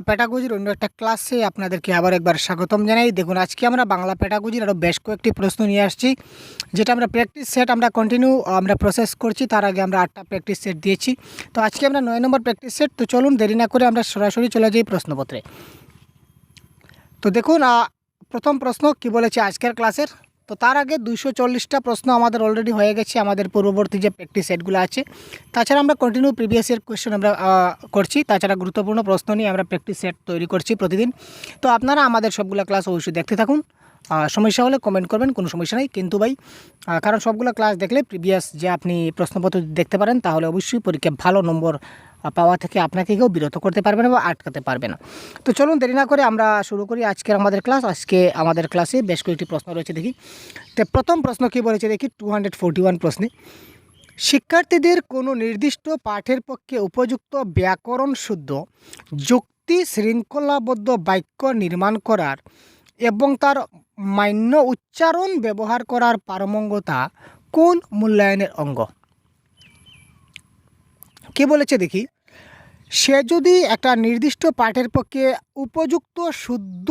পেডাগজির অন্য একটা ক্লাসে আপনাদেরকে আবার একবার স্বাগতম জানাই। দেখুন, আজকে আমরা বাংলা পেডাগজির আরও বেশ কয়েকটি প্রশ্ন নিয়ে আসছি, যেটা আমরা প্র্যাকটিস সেট কন্টিনিউ প্রসেস করছি। তার আগে আমরা 8টা প্র্যাকটিস সেট দিয়েছি। তো আজকে আমরা 9 নম্বর প্র্যাকটিস সেট। তো চলুন দেরি না করে আমরা সরাসরি চলে যাই প্রশ্নপত্রে। তো দেখুন, প্রথম প্রশ্ন কি বলেছে আজকের ক্লাসের। তো তার আগে 240টা প্রশ্ন আমাদের অলরেডি হয়ে গেছে আমাদের পূর্ববর্তী যে প্র্যাকটিস সেটগুলো আছে। তাছাড়া আমরা কন্টিনিউ প্রিভিয়াস ইয়ার কোয়েশ্চেন আমরা করছি। তাছাড়া গুরুত্বপূর্ণ প্রশ্ন নিয়ে আমরা প্র্যাকটিস সেট তৈরি করছি প্রতিদিন। তো আপনারা আমাদের সবগুলো ক্লাস অবশ্যই দেখতে থাকুন। সমস্যা হলে কমেন্ট করবেন, কোনো সমস্যা নেই কিন্তু ভাই, কারণ সবগুলো ক্লাস দেখলে প্রিভিয়াস যে আপনি প্রশ্নপত্র দেখতে পারেন, তাহলে অবশ্যই পরীক্ষায় ভালো নম্বর পাওয়া থেকে আপনাকে কেউ বিরত করতে পারবে না বা আটকাতে পারবে না। তো চলুন দেরি না করে আমরা শুরু করি আজকের আমাদের ক্লাস। আজকে আমাদের ক্লাসে বেশ কয়েকটি প্রশ্ন রয়েছে, দেখি। তো প্রথম প্রশ্ন কী বলেছে দেখি, 241 প্রশ্নে শিক্ষার্থীদের কোনো নির্দিষ্ট পাঠের পক্ষে উপযুক্ত ব্যাকরণ শুদ্ধ যুক্তি শৃঙ্খলাবদ্ধ বাক্য নির্মাণ করার এবং তার মান্য উচ্চারণ ব্যবহার করার পারঙ্গমতা কোন মূল্যায়নের অঙ্গ? কে বলেছে দেখি, সে যদি একটা নির্দিষ্ট পাঠের পক্ষে উপযুক্ত শুদ্ধ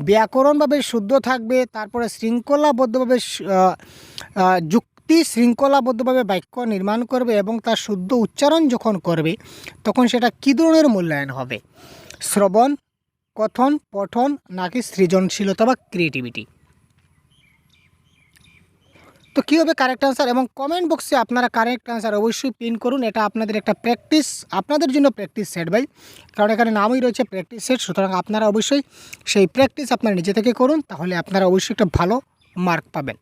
ব্যাকরণভাবে শুদ্ধ থাকবে, তারপরে শৃঙ্খলাবদ্ধভাবে যুক্তি শৃঙ্খলাবদ্ধভাবে বাক্য নির্মাণ করবে এবং তার শুদ্ধ উচ্চারণ যখন করবে, তখন সেটা কী ধরনের মূল্যায়ন হবে? শ্রবণ, কথন, পঠন নাকি সৃজনশীলতা বা ক্রিয়েটিভিটি? তো কী হবে কারেক্ট আনসার? এবং কমেন্ট বক্সে আপনারা কারেক্ট আনসার অবশ্যই পিন করুন। এটা আপনাদের একটা প্র্যাকটিস, আপনাদের জন্য প্র্যাকটিস সেট ভাই, কারণ এখানে নামই রয়েছে প্র্যাকটিস সেট। সুতরাং আপনারা অবশ্যই সেই প্র্যাকটিস আপনারা নিজে থেকে করুন, তাহলে আপনারা অবশ্যই একটা ভালো মার্ক পাবেন।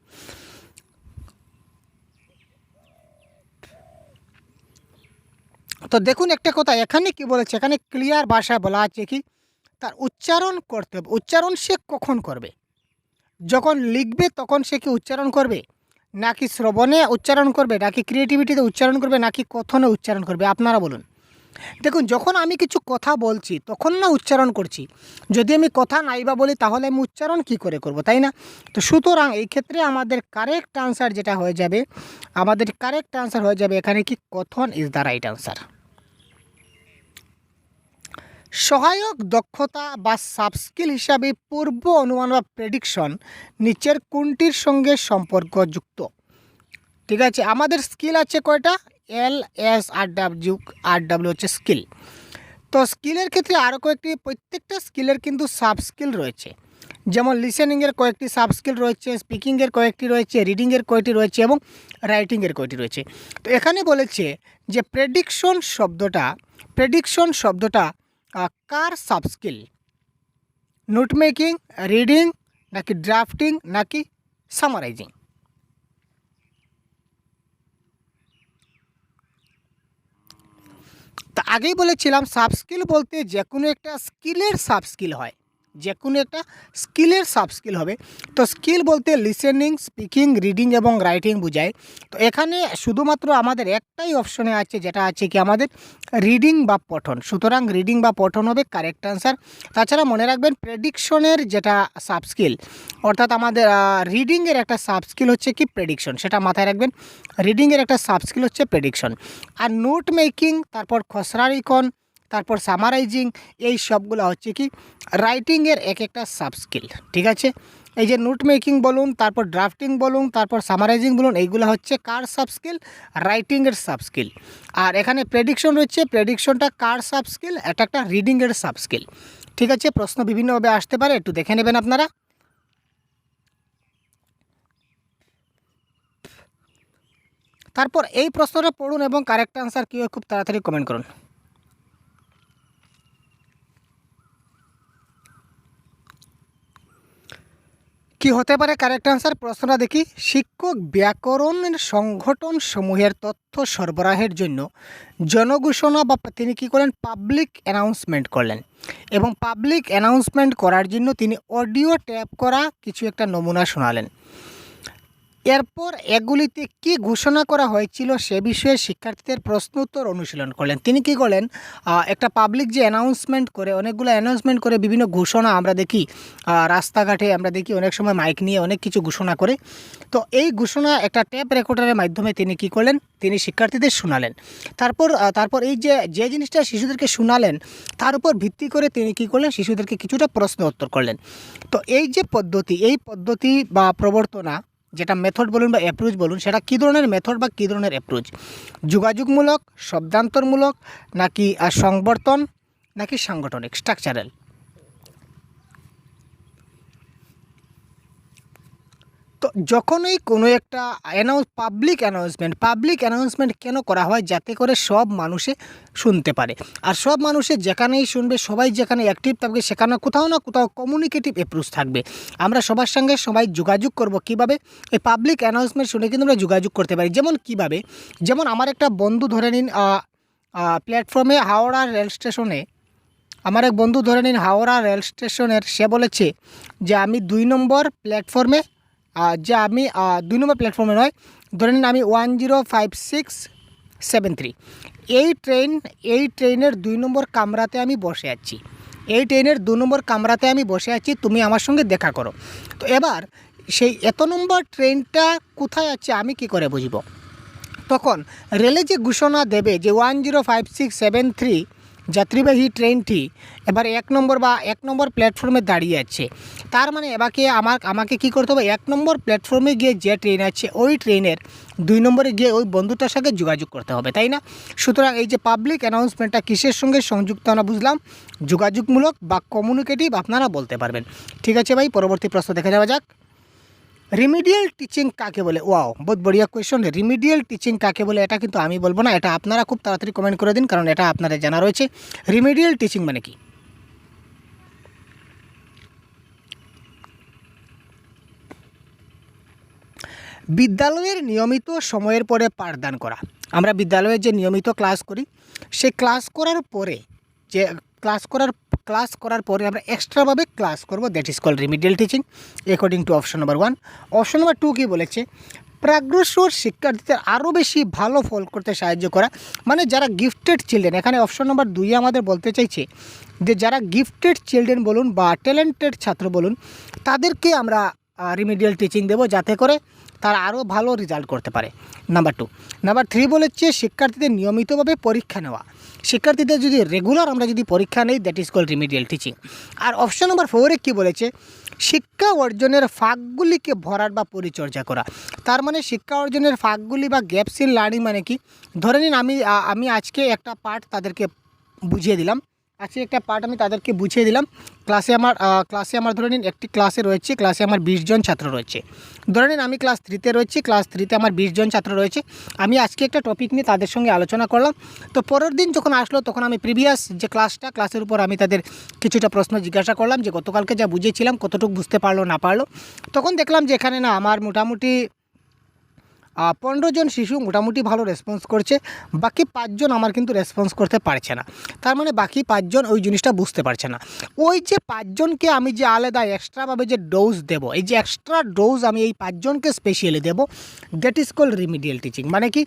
তো দেখুন একটা কথা এখানে কি বলেছে, এখানে ক্লিয়ার ভাষায় বলা আছে কি তার উচ্চারণ করতে হবে। উচ্চারণ সে কখন করবে? যখন লিখবে তখন সে কি উচ্চারণ করবে, নাকি শ্রবণে উচ্চারণ করবে, নাকি ক্রিয়েটিভিটিতে উচ্চারণ করবে, নাকি কথনে উচ্চারণ করবে? আপনারা বলুন। দেখুন, যখন আমি কিছু কথা বলছি তখন না উচ্চারণ করছি। যদি আমি কথা নাইবা বলি তাহলে আমি উচ্চারণ কি করে করব, তাই না? তো সুতরাং এই ক্ষেত্রে আমাদের কারেক্ট আনসার যেটা হয়ে যাবে, এখানে কি কথন ইজ দ্য রাইট আনসার। সহায়ক দক্ষতা বা সাব স্কিল হিসাবে পূর্ব অনুমান বা প্রেডিকশন নিচের কোনটির সঙ্গে সম্পর্কযুক্ত? ঠিক আছে, আমাদের স্কিল আছে কয়টা? LSRW হচ্ছে স্কিল। তো স্কিলের ক্ষেত্রে আরও কয়েকটি, প্রত্যেকটা স্কিলের কিন্তু সাব স্কিল রয়েছে। যেমন লিসেনিংয়ের কয়েকটি সাব স্কিল রয়েছে, স্পিকিংয়ের কয়েকটি রয়েছে, রিডিংয়ের কয়েকটি রয়েছে এবং রাইটিংয়ের কয়েকটি রয়েছে। তো এখানে বলেছে যে প্রেডিকশন শব্দটা কার sub skill? Note making, reading নাকি ড্রাফটিং নাকি সামারাইজিং? তা আগেই বলেছিলাম সাব স্কিল বলতে যে কোনো একটা স্কিলের সাব স্কিল হয়, হবে। তো স্কিল বলতে লিসেনিং, স্পিকিং, রিডিং এবং রাইটিং বোঝায়। তো এখানে শুধুমাত্র আমাদের একটাই অপশনে আছে, যেটা আছে কি আমাদের রিডিং বা পঠন। সুতরাং রিডিং বা পঠন হবে কারেক্ট আনসার। তাছাড়া মনে রাখবেন প্রেডিকশনের যেটা সাব স্কিল, অর্থাৎ আমাদের রিডিংয়ের একটা সাব স্কিল হচ্ছে কি প্রেডিকশন, সেটা মাথায় রাখবেন। রিডিংয়ের একটা সাব স্কিল হচ্ছে প্রেডিকশন। আর নোট মেকিং, তারপর খসড়া লিখন, তারপর সামারাইজিং, এই সবগুলো হচ্ছে কি রাইটিংয়ের এক একটা সাব স্কিল। ঠিক আছে, এই যে নোট মেকিং বলুন, তারপর ড্রাফটিং বলুন, তারপর সামারাইজিং বলুন, এইগুলো হচ্ছে কার সাব স্কিল? রাইটিংয়ের সাব স্কিল। আর এখানে প্রেডিকশন রয়েছে, প্রেডিকশনটা কার সাব স্কিল? এটা একটা রিডিংয়ের সাব স্কিল। ঠিক আছে, প্রশ্ন বিভিন্নভাবে আসতে পারে, একটু দেখে নেবেন আপনারা। তারপর এই প্রশ্নটা পড়ুন এবং কারেক্ট আনসার কী হয় খুব তাড়াতাড়ি কমেন্ট করুন। কি হতে পারে কারেক্ট আনসার? প্রশ্নটা দেখি। শিক্ষক ব্যাকরণের সংগঠন সমূহের তথ্য সরবরাহের জন্য জনঘোষণা বা তিনি কী করলেন? পাবলিক অ্যানাউন্সমেন্ট করলেন, এবং পাবলিক অ্যানাউন্সমেন্ট করার জন্য তিনি অডিও ট্যাপ করা কিছু একটা নমুনা শোনালেন। এরপর এগুলিতে কি ঘোষণা করা হয়েছিল সে বিষয়ে শিক্ষার্থীদের প্রশ্ন উত্তর অনুশীলন করলেন। তিনি কি করলেন, একটা পাবলিক যে অ্যানাউন্সমেন্ট করে, অনেকগুলো অ্যানাউন্সমেন্ট করে, বিভিন্ন ঘোষণা আমরা দেখি রাস্তাঘাটে, আমরা দেখি অনেক সময় মাইক নিয়ে অনেক কিছু ঘোষণা করে। তো এই ঘোষণা একটা ট্যাপ রেকর্ডারের মাধ্যমে তিনি কি করলেন, তিনি শিক্ষার্থীদের শোনালেন। তারপর এই যে জিনিসটা শিশুদেরকে শোনালেন, তার উপর ভিত্তি করে তিনি কি করলেন, শিশুদেরকে কিছুটা প্রশ্ন উত্তর করলেন। তো এই যে পদ্ধতি, এই পদ্ধতি বা প্রবর্তনা, যেটা মেথড বলুন বা অ্যাপ্রোচ বলুন, সেটা কী ধরনের মেথড বা কী ধরনের অ্যাপ্রোচ? যোগাযোগমূলক, শব্দান্তরমূলক, নাকি সংবর্তন, নাকি সাংগঠনিক, স্ট্রাকচারাল? তো যখনই কোনো একটা পাবলিক অ্যানাউন্সমেন্ট কেন করা হয়? যাতে করে সব মানুষে শুনতে পারে। আর সব মানুষে যেখানেই শুনবে, সবাই যেখানে অ্যাক্টিভ থাকবে, সেখানে কোথাও না কোথাও কমিউনিকেটিভ অ্যাপ্রোচ থাকবে। আমরা সবার সঙ্গে সবাই যোগাযোগ করব কিভাবে? এই পাবলিক অ্যানাউন্সমেন্ট শুনে কিন্তু আমরা যোগাযোগ করতে পারি। যেমন কিভাবে? যেমন আমার একটা বন্ধু ধরে নিন, প্ল্যাটফর্মে হাওড়া রেল স্টেশনে, আমার এক বন্ধু ধরে নিন হাওড়া রেল স্টেশনের, সে বলেছে যে আমি 2 নম্বর প্ল্যাটফর্মে, আমি 2 নম্বর প্ল্যাটফর্মে নয়, ধরে নিন আমি 105673, এই ট্রেনের 2 নম্বর কামরাতে আমি বসে আছি। এই ট্রেনের 2 নম্বর কামরাতে আমি বসে আছি, তুমি আমার সঙ্গে দেখা করো। তো এবার সেই এত নম্বর ট্রেনটা কোথায় আছে আমি কি করে বুঝব? তখন রেলে যে ঘোষণা দেবে যে 105673 যাত্রীবাহী ট্রেনটি এবার 1 নম্বর প্ল্যাটফর্মে দাঁড়িয়ে আছে, তার মানে আমাকে কি করতে হবে? 1 নম্বর প্ল্যাটফর্মে গিয়ে যে ট্রেন আছে, ওই ট্রেনের 2 নম্বরে গিয়ে ওই বন্ধুটার সাথে যোগাযোগ করতে হবে, তাই না? সুতরাং এই যে পাবলিক অ্যানাউন্সমেন্টটা কিসের সঙ্গে সংযুক্ত আমরা বুঝলাম? যোগাযোগমূলক বা কমিউনিকেটিভ, আপনারা বলতে পারবেন। ঠিক আছে ভাই, পরবর্তী প্রশ্ন দেখে যাওয়া যাক। রিমিডিয়াল টিচিং কাকে বলে? ওয়াও, বহুত বড়িয়া কোয়েশ্চন। রিমিডিয়াল টিচিং কাকে বলে এটা কিন্তু আমি বলবো না, এটা আপনারা খুব তাড়াতাড়ি কমেন্ট করে দিন, কারণ এটা আপনাদের জানা রয়েছে। রিমিডিয়াল টিচিং মানে কি? বিদ্যালয়ের নিয়মিত সময়ের পরে পাঠদান করা। আমরা বিদ্যালয়ে যে নিয়মিত ক্লাস করি, সে ক্লাস করার পরে যে ক্লাস করার পরে আমরা এক্সট্রাভাবে ক্লাস করব, that is called remedial teaching, according to option number 1। Option number 2 কী বলেছে? প্রাগ্রসর শিক্ষার্থীদের আরও বেশি ভালো ফল করতে সাহায্য করা, মানে যারা গিফটেড চিলড্রেন, এখানে অপশন নম্বর 2 আমাদের বলতে চাইছে যে যারা গিফটেড চিলড্রেন বলুন বা ট্যালেন্টেড ছাত্র বলুন, তাদেরকে আমরা রিমিডিয়াল টিচিং দেবো, যাতে করে তারা আরও ভালো রেজাল্ট করতে পারে। নাম্বার 2। নাম্বার 3 বলেছে শিক্ষার্থীদের নিয়মিতভাবে পরীক্ষা নেওয়া। শিক্ষার্থীদের যদি রেগুলার আমরা যদি পরীক্ষা নেই, that is called remedial teaching. আর অপশন নম্বর 4-এ কী বলেছে? শিক্ষা অর্জনের ফাঁকগুলিকে ভরাট বা পরিচর্যা করা। তার মানে শিক্ষা অর্জনের ফাঁকগুলি বা গ্যাপস ইন লার্নিং মানে কি? ধরে নিন আমি আজকে একটা পার্ট তাদেরকে বুঝিয়ে দিলাম, আমি তাদেরকে বুঝিয়ে দিলাম। ক্লাসে আমার ধরে নিন একটি ক্লাসে আমার 20 জন ছাত্র রয়েছে। ধরে নিন আমি ক্লাস 3-তে রয়েছি, ক্লাস 3-তে আমার 20 জন ছাত্র রয়েছে। আমি আজকে একটা টপিক নিয়ে তাদের সঙ্গে আলোচনা করলাম। তো পরের দিন যখন আসলো, তখন আমি প্রিভিয়াস যে ক্লাসের উপর আমি তাদের কিছুটা প্রশ্ন জিজ্ঞাসা করলাম যে গতকালকে যা বুঝিয়েছিলাম কতটুকু বুঝতে পারলো না পারলো। তখন দেখলাম যে এখানে না আমার মোটামুটি 15 জন শিশু মোটামুটি ভালো রেসপন্স করছে, বাকি 5 জন আমার কিন্তু রেসপন্স করতে পারছে না। তার মানে বাকি 5 জন ওই জিনিসটা বুঝতে পারছে না। ওই যে 5 জনকে আমি যে আলাদা এক্সট্রাভাবে যে ডোজ দেবো, এই যে এক্সট্রা ডোজ আমি এই 5 জনকে স্পেশালি দেবো, that is called remedial teaching. মানে কি?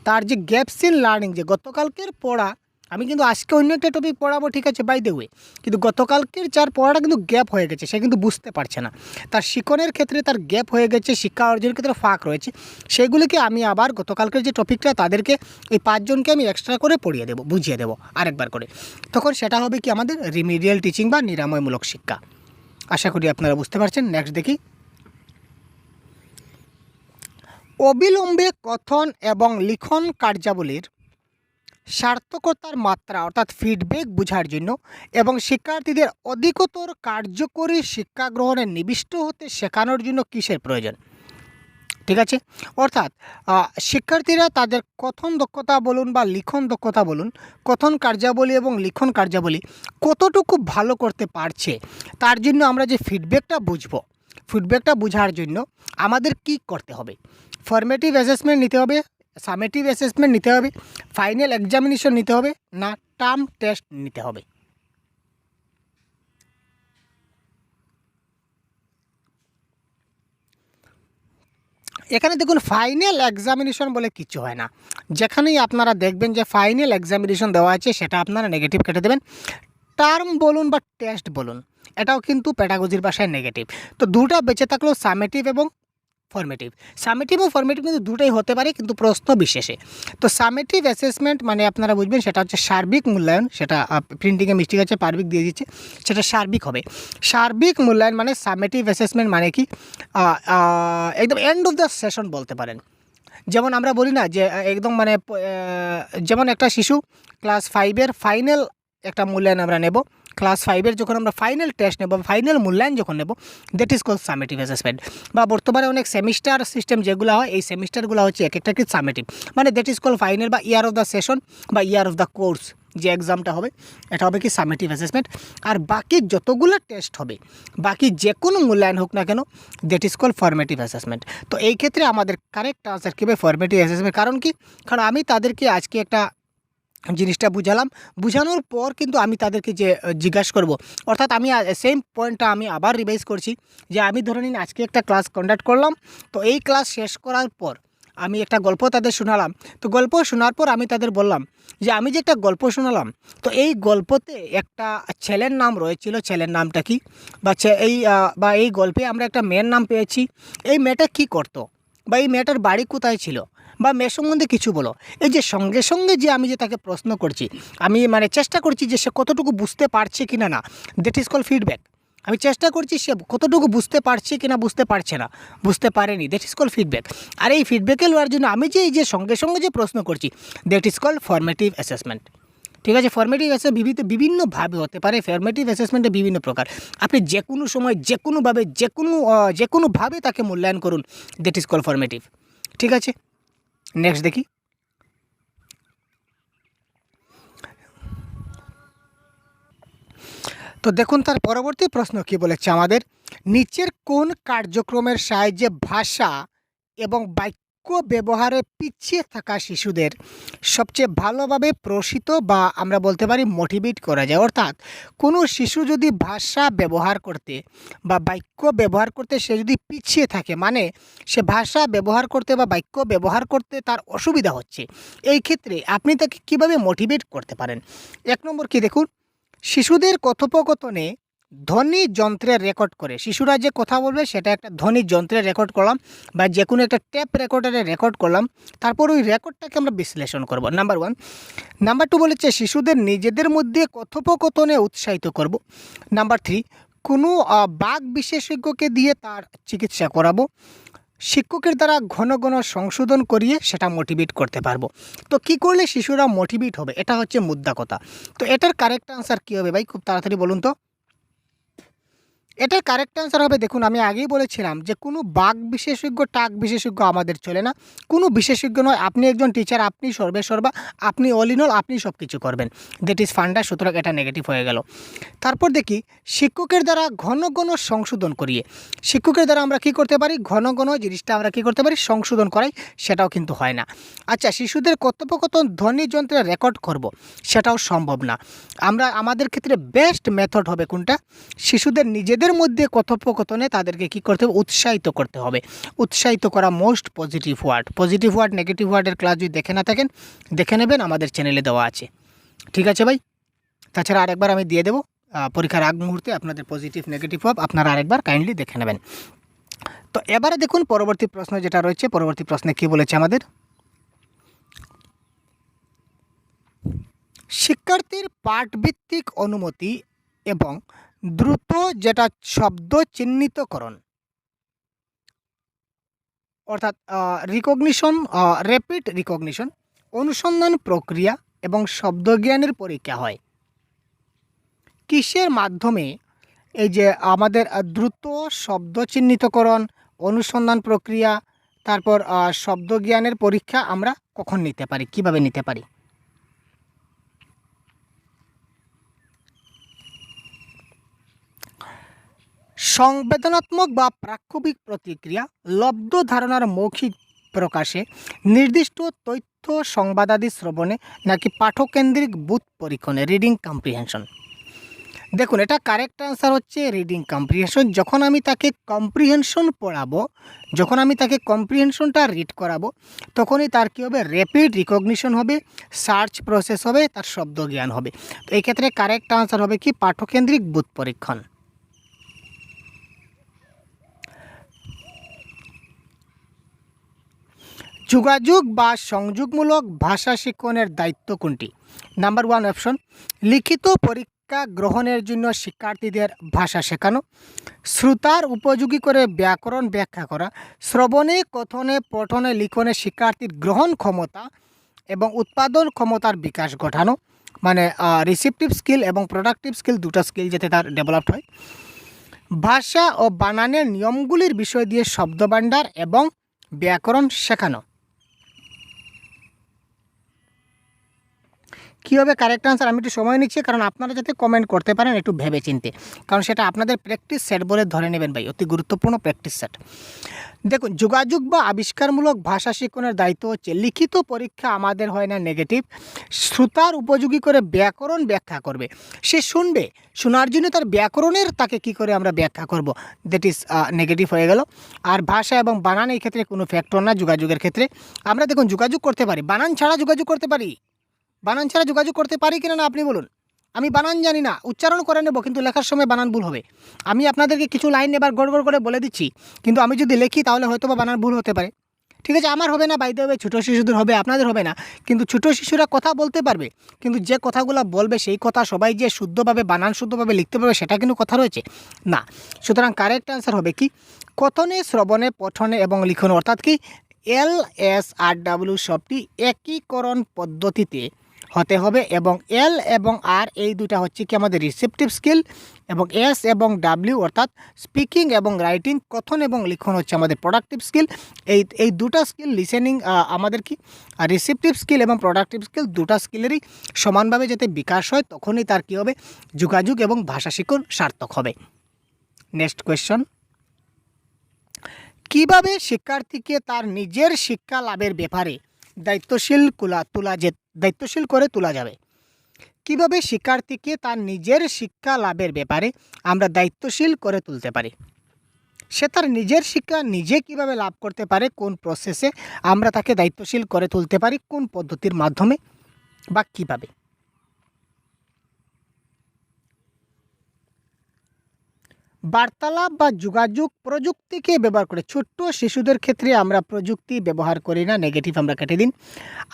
তার যে গ্যাপস ইন লার্নিং, যে গতকালকের পড়া আমি কিন্তু আজকে অন্য একটা টপিক পড়াবো, ঠিক আছে, বাই দ্য ওয়ে, কিন্তু গতকালকের যার পড়াটা কিন্তু গ্যাপ হয়ে গেছে, সে কিন্তু বুঝতে পারছে না, তার শিক্ষণের ক্ষেত্রে তার গ্যাপ হয়ে গেছে, শিক্ষা অর্জনের ক্ষেত্রে ফাঁক রয়েছে, সেগুলিকে আমি আবার গতকালকের যে টপিকটা তাদেরকে এই 5 জনকে আমি এক্সট্রা করে পড়িয়ে দেবো, বুঝিয়ে দেবো আরেকবার করে। তখন সেটা হবে কি আমাদের রিমিডিয়াল টিচিং বা নিরাময়মূলক শিক্ষা। আশা করি আপনারা বুঝতে পারছেন। নেক্সট দেখি। অবিলম্বে কথন এবং লিখন কার্যাবলীর সার্থকতার মাত্রা অর্থাৎ ফিডব্যাক বোঝার জন্য এবং শিক্ষার্থীদের অধিকতর কার্যকরী শিক্ষা গ্রহণে নিবিষ্ট হতে শেখানোর জন্য কিসের প্রয়োজন? ঠিক আছে, অর্থাৎ শিক্ষার্থীরা তাদের কথন দক্ষতা বলুন বা লিখন দক্ষতা বলুন, কথন কার্যাবলী এবং লিখন কার্যাবলী কতটুকু ভালো করতে পারছে, তার জন্য আমরা যে ফিডব্যাকটা বুঝবো, ফিডব্যাকটা বোঝার জন্য আমাদের কি করতে হবে? ফর্মেটিভ অ্যাসেসমেন্ট নিতে হবে, সামেটিভ অ্যাসেসমেন্ট নিতে হবে, ফাইনাল এক্সামিনেশন নিতে হবে, না টার্ম টেস্ট নিতে হবে? এখানে দেখুন ফাইনাল এক্সামিনেশন বলে কিছু হয় না। যেখানেই আপনারা দেখবেন যে ফাইনাল এক্সামিনেশন দেওয়া আছে সেটা আপনারা নেগেটিভ কেটে দেবেন। টার্ম বলুন বা টেস্ট বলুন, এটাও কিন্তু প্যাডাগজির ভাষায় নেগেটিভ। তো দুটা বেঁচে থাকলেও সামেটিভ এবং ফর্মেটিভ। সামেটিভ ও ফর্মেটিভ কিন্তু দুটোই হতে পারে, কিন্তু প্রশ্ন বিশেষে। তো সামেটিভ অ্যাসেসমেন্ট মানে আপনারা বুঝবেন সেটা হচ্ছে সার্বিক মূল্যায়ন। সেটা প্রিন্টিংয়ে মিস্টেক আছে, পার্বিক দিয়ে দিচ্ছে, সেটা সার্বিক হবে। সার্বিক মূল্যায়ন মানে সামেটিভ অ্যাসেসমেন্ট মানে কি একদম এন্ড অফ দ্য সেশন বলতে পারেন। যেমন আমরা বলি না যে একদম মানে যেমন একটা শিশু ক্লাস 5-এর ফাইনাল একটা মূল্যায়ন আমরা নেব, ক্লাস 5-এর যখন আমরা ফাইনাল টেস্ট নেব, ফাইনাল মূল্যায়ন যখন নেব, that is call summative assessment. বা বর্তমানে অনেক সেমিস্টার সিস্টেম যেগুলো হয়, এই সেমিস্টারগুলো হচ্ছে এক একটা কি সামেটিভ, মানে দ্যাট ইজ কল ফাইনাল বা ইয়ার অফ দ্য সেশন বা ইয়ার অফ দ্য কোর্স যে এক্সামটা হবে, এটা হবে কি সামেটিভ অ্যাসেসমেন্ট। আর বাকি যতগুলো টেস্ট হবে, বাকি যে কোনো মূল্যায়ন হোক না কেন, that is call formative assessment. তো এই ক্ষেত্রে আমাদের কারেক্ট আনসার কী হবে? Formative assessment. কারণ কি? কারণ আমি তাদেরকে আজকে একটা জিনিসটা বুঝালাম, বুঝানোর পর কিন্তু আমি তাদেরকে যে জিজ্ঞাসা করব, অর্থাৎ আমি সেম পয়েন্টটা আমি আবার রিভাইজ করছি যে আমি ধরে নিন আজকে একটা ক্লাস কন্ডাক্ট করলাম, তো এই ক্লাস শেষ করার পর আমি একটা গল্প তাদের শোনালাম। তো গল্প শোনার পর আমি তাদের বললাম যে আমি যে একটা গল্প শোনালাম, তো এই গল্পতে একটা ছেলের নাম রয়েছিল, ছেলের নামটা কি, বা এই গল্পে আমরা একটা মেয়ের নাম পেয়েছি, এই মেয়েটা কী করতো, বা এই মেয়েটার বাড়ি কোথায় ছিল, বা মেয়ের সম্বন্ধে কিছু বলো। এই যে সঙ্গে সঙ্গে যে আমি যে তাকে প্রশ্ন করছি, আমি মানে চেষ্টা করছি যে সে কতটুকু বুঝতে পারছে কি না, দ্যাট ইজ কল ফিডব্যাক। আমি চেষ্টা করছি সে কতটুকু বুঝতে পারছে কি না, বুঝতে পারছে না, বুঝতে পারেনি, দ্যাট ইজ কল ফিডব্যাক। আর এই ফিডব্যাকে লওয়ার জন্য আমি যে এই যে সঙ্গে সঙ্গে যে প্রশ্ন করছি, that is call formative assessment. ঠিক আছে, ফর্মেটিভ অ্যাসেসমেন্ট বিভিন্নভাবে হতে পারে। ফর্মেটিভ অ্যাসেসমেন্টে বিভিন্ন প্রকার, আপনি যে কোনো সময় যে কোনোভাবে তাকে মূল্যায়ন করুন, দ্যাট ইজ কল ফর্মেটিভ। ঠিক আছে, নেক্সট দেখি। তো দেখুন তার পরবর্তী প্রশ্ন কি বলেছে আমাদের, নিচের কোন কার্যক্রমের সাহায্যে ভাষা এবং বাক্য ব্যবহারে পিছিয়ে থাকা শিশুদের সবচেয়ে ভালোভাবে প্রশিত বা আমরা বলতে পারি মোটিভেট করা যায়। অর্থাৎ কোনো শিশু যদি ভাষা ব্যবহার করতে বা বাক্য ব্যবহার করতে সে যদি পিছিয়ে থাকে, মানে সে ভাষা ব্যবহার করতে বা বাক্য ব্যবহার করতে তার অসুবিধা হচ্ছে, এই ক্ষেত্রে আপনি তাকে কিভাবে মোটিভেট করতে পারেন? এক নম্বর কি দেখুন, শিশুদের কথোপকথনে ধ্বনি যন্ত্রে রেকর্ড করে। শিশুরা যে কথা বলবে সেটা একটা ধ্বনি যন্ত্রে রেকর্ড করলাম বা যে কোনো একটা টেপ রেকর্ডারে রেকর্ড করলাম, তারপর ওই রেকর্ডটাকে আমরা বিশ্লেষণ করব, নাম্বার 1। নাম্বার 2 বলেছে শিশুদের নিজেদের মধ্যে কথোপকথনে উৎসাহিত করব। নাম্বার 3, কোনো বাক বিশেষজ্ঞকে দিয়ে তার চিকিৎসা করাবো। শিক্ষকের দ্বারা ঘন ঘন সংশোধন করিয়ে সেটা মোটিভেট করতে পারবো। তো কি করলে শিশুরা মোটিভেট হবে, এটা হচ্ছে মুদ্রা কথা। তো এটার কারেক্ট আনসার কী হবে ভাই? খুব তাড়াতাড়ি বলুন তো। এটার কারেক্ট অ্যান্সার হবে, দেখুন আমি আগেই বলেছিলাম যে কোনো বাক বিশেষজ্ঞ টাক বিশেষজ্ঞ আমাদের চলে না। কোনো বিশেষজ্ঞ নয়, আপনি একজন টিচার, আপনি সর্বেসর্বা, আপনি অল ইন অল, আপনি সব কিছু করবেন, দ্যাট ইজ ফান্ডা। সুতরাং এটা নেগেটিভ হয়ে গেল। তারপর দেখি শিক্ষকের দ্বারা ঘন ঘন সংশোধন করিয়ে। শিক্ষকের দ্বারা আমরা কী করতে পারি? ঘন ঘন জিনিসটা আমরা কী করতে পারি? সংশোধন করাই, সেটাও কিন্তু হয় না। আচ্ছা, শিশুদের কথোপকথন ধ্বনি যন্ত্রে রেকর্ড করব, সেটাও সম্ভব না। আমাদের ক্ষেত্রে বেস্ট মেথড হবে কোনটা? শিশুদের নিজেদের মধ্যে কথোপকথনে তাদেরকে কি করতে হবে? উৎসাহিত করতে হবে। উৎসাহিত করা most positive word. Positive word negative ওয়ার্ডের ক্লাস যদি দেখে না থাকেন, দেখে নেবেন, আমাদের চ্যানেলে দেওয়া আছে। ঠিক আছে ভাই? তাছাড়া আরেকবার আমি দিয়ে দেবো পরীক্ষার আগ মুহূর্তে আপনাদের পজিটিভ নেগেটিভ ওয়ার্ড, আপনারা আরেকবার কাইন্ডলি দেখে নেবেন। তো এবারে দেখুন পরবর্তী প্রশ্ন যেটা রয়েছে, পরবর্তী প্রশ্নে কি বলেছে আমাদের, শিক্ষার্থীর পাঠভিত্তিক অনুমতি এবং দ্রুত যেটা শব্দ চিহ্নিতকরণ, অর্থাৎ রিকগনিশন, র্যাপিড রিকগনিশন, অনুসন্ধান প্রক্রিয়া এবং শব্দজ্ঞানের পরীক্ষা হয় কিসের মাধ্যমে? এই যে আমাদের দ্রুত শব্দ চিহ্নিতকরণ, অনুসন্ধান প্রক্রিয়া, তারপর শব্দজ্ঞানের পরীক্ষা আমরা কখন নিতে পারি, কিভাবে নিতে পারি? সংবেদনাত্মক বা প্রাক্ষবিক প্রতিক্রিয়া, লব্ধ ধারণার মৌখিক প্রকাশে, নির্দিষ্ট তথ্য সংবাদাদি শ্রবণে, নাকি পাঠকেন্দ্রিক বুথ পরীক্ষণে, রিডিং কম্প্রিহেনশন? দেখুন, এটা কারেক্ট আনসার হচ্ছে রিডিং কম্প্রিহেনশন। যখন আমি তাকে কম্প্রিহেনশন পড়াবো, যখন আমি তাকে কম্প্রিহেনশনটা রিড করাবো, তখনই তার কী হবে, র্যাপিড রিকগনিশন হবে, সার্চ প্রসেস হবে, তার শব্দ জ্ঞান হবে। তো এই ক্ষেত্রে কারেক্ট আনসার হবে কি, পাঠকেন্দ্রিক বুথ পরীক্ষণ। যোগাযোগ বা সংযোগমূলক ভাষা শিক্ষণের দায়িত্ব কোনটি? নাম্বার 1 অপশন, লিখিত পরীক্ষা গ্রহণের জন্য শিক্ষার্থীদের ভাষা শেখানো, শ্রোতার উপযোগী করে ব্যাকরণ ব্যাখ্যা করা, শ্রবণে কথনে পঠনে লিখনে শিক্ষার্থীর গ্রহণ ক্ষমতা এবং উৎপাদন ক্ষমতার বিকাশ ঘটানো, মানে রিসিপটিভ স্কিল এবং প্রোডাক্টিভ স্কিল, দুটো স্কিল যাতে তার ডেভেলপড হয়। ভাষা ও বানানের নিয়মগুলির বিষয় দিয়ে শব্দভাণ্ডার এবং ব্যাকরণ শেখানো। কী হবে কারেক্ট আনসার? আমি একটু সময় নিচ্ছি, কারণ আপনারা যাতে কমেন্ট করতে পারেন একটু ভেবে চিনতে, কারণ সেটা আপনাদের প্র্যাকটিস সেট বলে ধরে নেবেন ভাই, অতি গুরুত্বপূর্ণ প্র্যাকটিস সেট। দেখুন, যোগাযোগ বা আবিষ্কারমূলক ভাষা শিক্ষণের দায়িত্ব হচ্ছে লিখিত পরীক্ষা আমাদের হয় না নেগেটিভ, শ্রোতার উপযোগী করে ব্যাকরণ ব্যাখ্যা করবে। সে শুনবে, শোনার জন্য তার ব্যাকরণের তাকে কি করে আমরা ব্যাখ্যা করব, দ্যাট ইজ নেগেটিভ হয়ে গেল। আর ভাষা এবং বানান এই ক্ষেত্রে কোনো ফ্যাক্টর না। যোগাযোগের ক্ষেত্রে আমরা দেখুন যোগাযোগ করতে পারি, বানান ছাড়া যোগাযোগ করতে পারি। বানান ছাড়া যোগাযোগ করতে পারি কিনা না আপনি বলুন? আমি বানান জানি না, উচ্চারণ করে নেব, কিন্তু লেখার সময় বানান ভুল হবে। আমি আপনাদেরকে কিছু লাইন এবার গড়গড় করে বলে দিচ্ছি, কিন্তু আমি যদি লিখি তাহলে হয়তো বা বানান ভুল হতে পারে। ঠিক আছে, আমার হবে না, বাইতে হবে, ছোটো শিশুদের হবে, আপনাদের হবে না। কিন্তু ছোটো শিশুরা কথা বলতে পারবে, কিন্তু যে কথাগুলো বলবে সেই কথা সবাই যে শুদ্ধভাবে বানান শুদ্ধভাবে লিখতে পারবে সেটা কিন্তু কথা রয়েছে না। সুতরাং কারেক্ট অ্যান্সার হবে কি, কথনে শ্রবণে পঠনে এবং লিখনে, অর্থাৎ কি LSRW সবটি একীকরণ পদ্ধতিতে হতে হবে, এবং এল এবং আর এই দুটা হচ্ছে কি আমাদের রিসেপটিভ স্কিল, এবং এস এবং ডাব্লিউ অর্থাৎ স্পিকিং এবং রাইটিং, কথন এবং লিখন হচ্ছে আমাদের প্রোডাক্টিভ স্কিল। এই দুটা স্কিল লিসেনিং আমাদের কি রিসেপটিভ স্কিল এবং প্রোডাক্টিভ স্কিল দুটা স্কিলেরই সমানভাবে যাতে বিকাশ হয়, তখনই তার কী হবে, যোগাযোগ এবং ভাষা শিক্ষণ সার্থক হবে। নেক্সট কোয়েশ্চন, কিভাবে শিক্ষার্থীকে তার নিজের শিক্ষা লাভের ব্যাপারে দায়িত্বশীল করে তোলা যাবে? কিভাবে শিক্ষার্থীকে তার নিজের শিক্ষা লাভের ব্যাপারে আমরা দায়িত্বশীল করে তুলতে পারি? সে তার নিজের শিক্ষা নিজে কিভাবে লাভ করতে পারে, কোন প্রসেসে আমরা তাকে দায়িত্বশীল করে তুলতে পারি, কোন পদ্ধতির মাধ্যমে বা কিভাবে? বার্তালাপ বা যোগাযোগ প্রযুক্তিকে ব্যবহার করে। ছোট্ট শিশুদের ক্ষেত্রে আমরা প্রযুক্তি ব্যবহার করি না, নেগেটিভ আমরা কেটে দিন।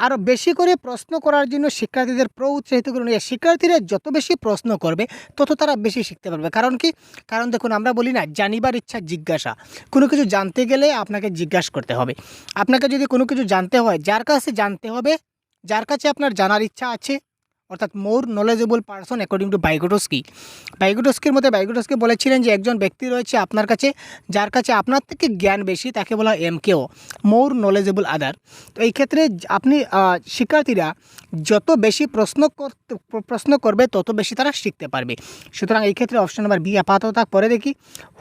আরও বেশি করে প্রশ্ন করার জন্য শিক্ষার্থীদের উৎসাহিত করুন। শিক্ষার্থীরা যত বেশি প্রশ্ন করবে তত তারা বেশি শিখতে পারবে। কারণ কি, কারণ দেখুন আমরা বলি না, জানিবার ইচ্ছা জিজ্ঞাসা। কোনো কিছু জানতে গেলে আপনাকে জিজ্ঞাসা করতে হবে। আপনাকে যদি কোনো কিছু জানতে হয়, যার কাছে জানতে হবে, যার কাছে আপনার জানার ইচ্ছা আছে, অর্থাৎ মোর নলেজেবল পারসন অ্যাকর্ডিং টু বাইগোটস্কির মধ্যে বাইগোটস্কি বলেছিলেন যে একজন ব্যক্তি রয়েছে আপনার কাছে, যার কাছে আপনার থেকে জ্ঞান বেশি, তাকে বলা হয় MKO, মোর নলেজেবল আদার। তো এই ক্ষেত্রে আপনি শিক্ষার্থীরা যত বেশি প্রশ্ন করবে তত বেশি তারা শিখতে পারবে। সুতরাং এই ক্ষেত্রে অপশন নাম্বার বি আপাতত পরে দেখি।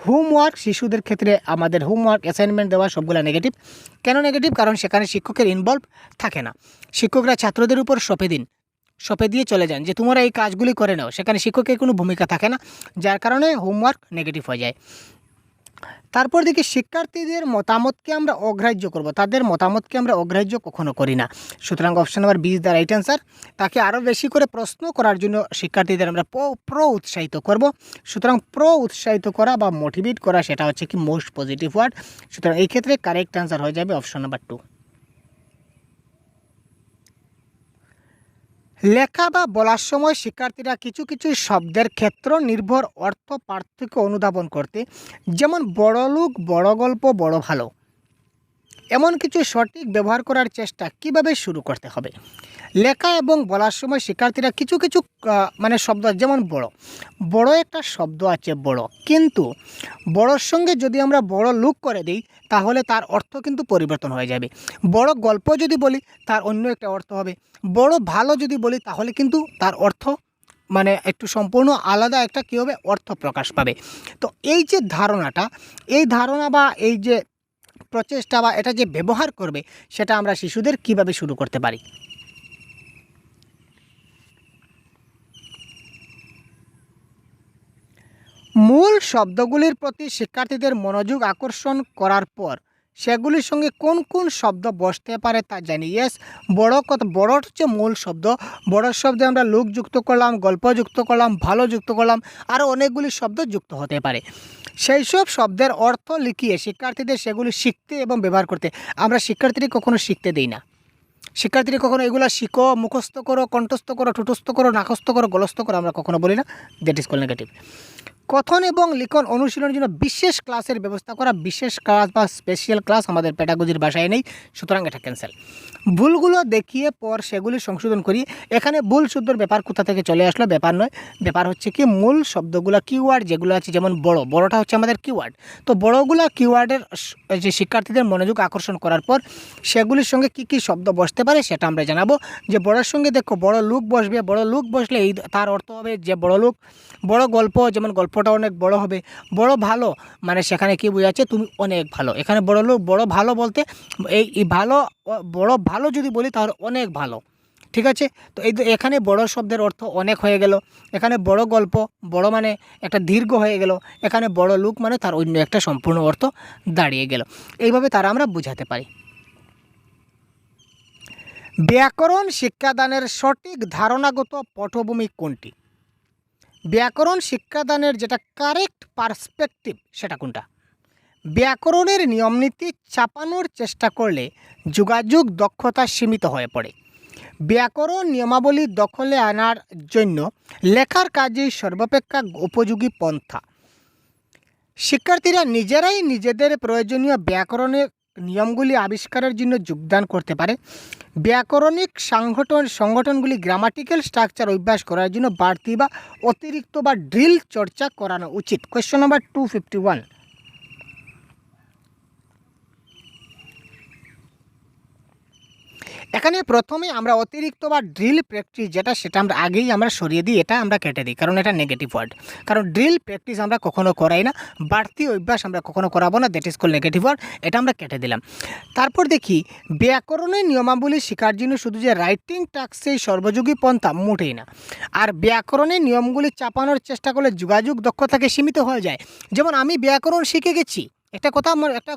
হোমওয়ার্ক, শিশুদের ক্ষেত্রে আমাদের হোমওয়ার্ক অ্যাসাইনমেন্ট দেওয়া সবগুলো নেগেটিভ। কেন নেগেটিভ? কারণ সেখানে শিক্ষকের ইনভলভ থাকে না। শিক্ষকরা ছাত্রদের উপর সঁপে দিয়ে চলে যান যে তোমরা এই কাজগুলি করে নাও, সেখানে শিক্ষকের কোনো ভূমিকা থাকে না, যার কারণে হোমওয়ার্ক নেগেটিভ হয়ে যায়। তারপর দেখি শিক্ষার্থীদের মতামতকে আমরা অগ্রাহ্য করব, তাদের মতামতকে আমরা অগ্রাহ্য কখনো করি না। সুতরাং option number B is the right answer. তাকে আরও বেশি করে প্রশ্ন করার জন্য শিক্ষার্থীদের আমরা উৎসাহিত করব। সুতরাং উৎসাহিত করা বা মোটিভেট করা, সেটা হচ্ছে কি মোস্ট পজিটিভ ওয়ার্ড। সুতরাং এই ক্ষেত্রে কারেক্ট অ্যান্সার হয়ে যাবে অপশন নাম্বার 2। লেখা বা বলার সময় শিক্ষার্থীরা কিছু কিছু শব্দের ক্ষেত্র নির্ভর অর্থ পার্থক্য অনুধাবন করতে, যেমন বড় লোক, বড় গল্প, বড় ভালো, এমন কিছু সঠিক ব্যবহার করার চেষ্টা কিভাবে শুরু করতে হবে? লেখা এবং বলার সময় শিক্ষার্থীরা কিছু কিছু মানে শব্দ, যেমন বড় একটা শব্দ আছে বড়, কিন্তু বড়োর সঙ্গে যদি আমরা বড় লোক করে দিই তাহলে তার অর্থ কিন্তু পরিবর্তন হয়ে যাবে। বড় গল্প যদি বলি তার অন্য একটা অর্থ হবে। বড় ভালো যদি বলি তাহলে কিন্তু তার অর্থ মানে একটু সম্পূর্ণ আলাদা একটা কী হবে, অর্থ প্রকাশ পাবে। তো এই যে ধারণাটা, এই ধারণা বা এই যে প্রচেষ্টা বা এটা যে ব্যবহার করবে, সেটা আমরা শিশুদের কিভাবে শুরু করতে পারি? মূল শব্দগুলির প্রতি শিক্ষার্থীদের মনোযোগ আকর্ষণ করার পর সেগুলির সঙ্গে কোন কোন শব্দ বসতে পারে তা জানি। ইয়েস, বড় হচ্ছে মূল শব্দ। বড় শব্দে আমরা লোক যুক্ত করলাম, গল্প যুক্ত করলাম, ভালো যুক্ত করলাম, আরও অনেকগুলি শব্দ যুক্ত হতে পারে। সেই সব শব্দের অর্থ লিখিয়ে শিক্ষার্থীদের সেগুলি শিখতে এবং ব্যবহার করতে। আমরা শিক্ষার্থীদের কখনো শিখতে দিই না। শিক্ষার্থীরা কখনো এগুলো শিখো, মুখস্থ করো, কণ্ঠস্থ করো, ঠোঁটস্থ করো, নাকস্থ করো, গলস্থ করো, আমরা কখনো বলি না। That is call negative. কথন এবং লিখন অনুশীলনের জন্য বিশেষ ক্লাসের ব্যবস্থা করা। বিশেষ ক্লাস বা স্পেশাল ক্লাস আমাদের পেডাগজির ভাষায় নেই, সুতরাং এটা ক্যান্সেল। ভুলগুলো দেখিয়ে পর সেগুলি সংশোধন করি। এখানে ভুল শুদ্ধর ব্যাপার কোথা থেকে চলে আসলো? ব্যাপার নয়, ব্যাপার হচ্ছে কি মূল শব্দগুলো কিওয়ার্ড যেগুলো আছে, যেমন বড়টা হচ্ছে আমাদের কিওয়ার্ড। তো বড়গুলো কিওয়ার্ডের যে শিক্ষার্থীদের মনোযোগ আকর্ষণ করার পর সেগুলির সঙ্গে কি কি শব্দ বসতে পারে সেটা আমরা জানাবো। যে বড়োর সঙ্গে দেখো বড় লোক বসবে, বড় লোক বসলে এই তার অর্থ হবে যে বড় লোক। বড় গল্প, যেমন গল্পটা অনেক বড় হবে। বড় ভালো মানে সেখানে কি বোঝাচ্ছে? তুমি অনেক ভালো। এখানে বড় লোক, বড় ভালো বলতে এই ভালো, বড় ভালো যদি বলি তাহলে অনেক ভালো, ঠিক আছে? তো এখানে বড় শব্দের অর্থ অনেক হয়ে গেল। এখানে বড় গল্প, বড় মানে একটা দীর্ঘ হয়ে গেল। এখানে বড় লোক মানে তার অন্য একটা সম্পূর্ণ অর্থ দাঁড়িয়ে গেল। এইভাবে তারা আমরা বোঝাতে পারি। ব্যাকরণ শিক্ষাদানের সঠিক ধারণাগত পটভূমি কোনটি? ব্যাকরণ শিক্ষাদানের যেটা কারেক্ট পার্সপেক্টিভ সেটা কোনটা? ব্যাকরণের নিয়মনীতি চাপানোর চেষ্টা করলে যোগাযোগ দক্ষতা সীমিত হয়ে পড়ে। ব্যাকরণ নিয়মাবলী দখলে আনার জন্য লেখার কাজেই সর্বাপেক্ষা উপযোগী পন্থা। শিক্ষার্থীরা নিজেরাই নিজেদের প্রয়োজনীয় ব্যাকরণের নিয়মগুলি আবিষ্কারের জন্য যোগদান করতে পারে। ব্যাকরণিক সংগঠনগুলি গ্রামাটিক্যাল স্ট্রাকচার অভ্যাস করার জন্য বাড়তি বা অতিরিক্ত বা ড্রিল চর্চা করানো উচিত। Question number 251। এখানে প্রথমে আমরা অতিরিক্ত বা ড্রিল প্র্যাকটিস সেটা আমরা আগেই সরিয়ে দিই, এটা আমরা কেটে দিই, কারণ এটা নেগেটিভ ওয়ার্ড। কারণ ড্রিল প্র্যাকটিস আমরা কখনো করাই না, বাড়তি অভ্যাস আমরা কখনো করাবো না, that is call negative word, এটা আমরা কেটে দিলাম। তারপর দেখি ব্যাকরণের নিয়মাবলী শেখার জন্য শুধু যে রাইটিং টাস্কেই সর্বযোগী পন্থা, মোটেই না। আর ব্যাকরণের নিয়মগুলি চাপানোর চেষ্টা করলে যোগাযোগ দক্ষতাকে সীমিত হয়ে যায়। যেমন আমি ব্যাকরণ শিখে গেছি, একটা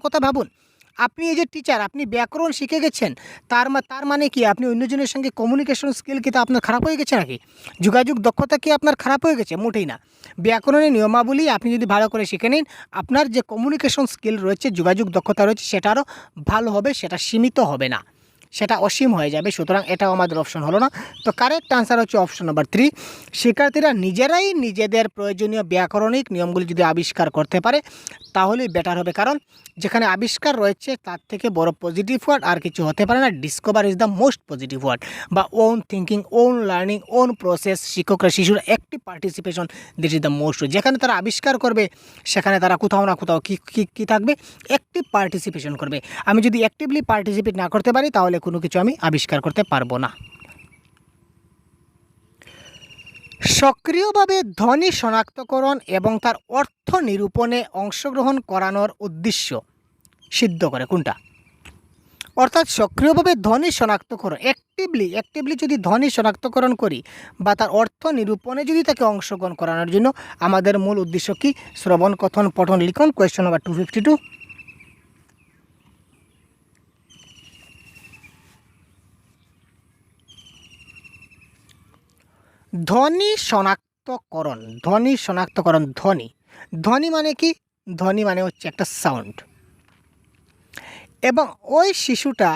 কথা ভাবুন, আপনি এই যে টিচার, আপনি ব্যাকরণ শিখে গেছেন, তার মানে কি আপনি অন্যজনের সঙ্গে কমিউনিকেশন স্কিল কি তা আপনার খারাপ হয়ে গেছে নাকি? যোগাযোগ দক্ষতা কি আপনার খারাপ হয়ে গেছে? মোটেই না। ব্যাকরণের নিয়মাবলী আপনি যদি ভালো করে শিখে নিন, আপনার যে কমিউনিকেশন স্কিল রয়েছে, যোগাযোগ দক্ষতা রয়েছে, সেটা আরও ভালো হবে, সেটা সীমিত হবে না, সেটা অসীম হয়ে যাবে। সুতরাং এটাও আমাদের অপশন হলো না। তো কারেক্ট আনসার হচ্ছে অপশন নাম্বার 3। শিক্ষার্থীরা নিজেরাই নিজেদের প্রয়োজনীয় ব্যাকরণিক নিয়মগুলি যদি আবিষ্কার করতে পারে তাহলেই বেটার হবে, কারণ যেখানে আবিষ্কার রয়েছে তার থেকে বড় পজিটিভ ওয়ার্ড আর কিছু হতে পারে না। Discover is the most positive word, বা own thinking, own learning, own process, শিক্ষকরা শিশুর active participation, this is the most. যেখানে তারা আবিষ্কার করবে সেখানে তারা কোথাও না কোথাও কী থাকবে? অ্যাক্টিভ পার্টিসিপেশন করবে। আমি যদি অ্যাক্টিভলি পার্টিসিপেট না করতে পারি তাহলে কোনো কিছু আমি আবিষ্কার করতে পারবো না। সক্রিয়ভাবে ধ্বনি শনাক্তকরণ এবং তার অর্থ নিরূপণে অংশগ্রহণ করানোর উদ্দেশ্য সিদ্ধ করে কোনটা? অর্থাৎ সক্রিয়ভাবে ধ্বনি শনাক্তকরণ, অ্যাক্টিভলি যদি ধ্বনি শনাক্তকরণ করি বা তার অর্থ নিরূপণে যদি তাকে অংশগ্রহণ করানোর জন্য আমাদের মূল উদ্দেশ্য কি? শ্রবণ, কথন, পঠন, লিখন। Question number 252। ধ্বনি শনাক্তকরণ, ধ্বনি মানে কি? ধ্বনি মানে হচ্ছে একটা সাউন্ড, এবং ওই শিশুটা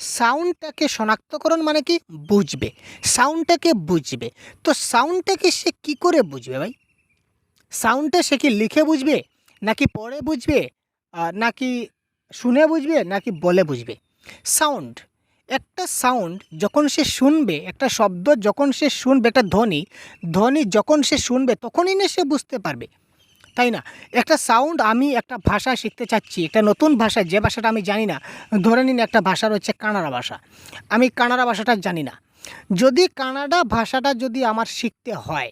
সাউন্ডটাকে শনাক্তকরণ মানে কি? বুঝবে, সাউন্ডটাকে বুঝবে। তো সাউন্ডটাকে সে কি করে বুঝবে ভাই? সাউন্ডটা সে কি লিখে বুঝবে, নাকি পড়ে বুঝবে, নাকি শুনে বুঝবে, নাকি বলে বুঝবে? একটা সাউন্ড যখন সে শুনবে, একটা শব্দ যখন সে শুনবে, একটা ধ্বনি যখন সে শুনবে তখনই না সে বুঝতে পারবে, তাই না? একটা সাউন্ড, আমি একটা ভাষা শিখতে চাচ্ছি, একটা নতুন ভাষা, যে ভাষাটা আমি জানি না। ধরে নিন একটা ভাষা রয়েছে কানাডা ভাষা, আমি কানাডা ভাষাটা জানি না। যদি কানাডা ভাষাটা যদি আমার শিখতে হয়,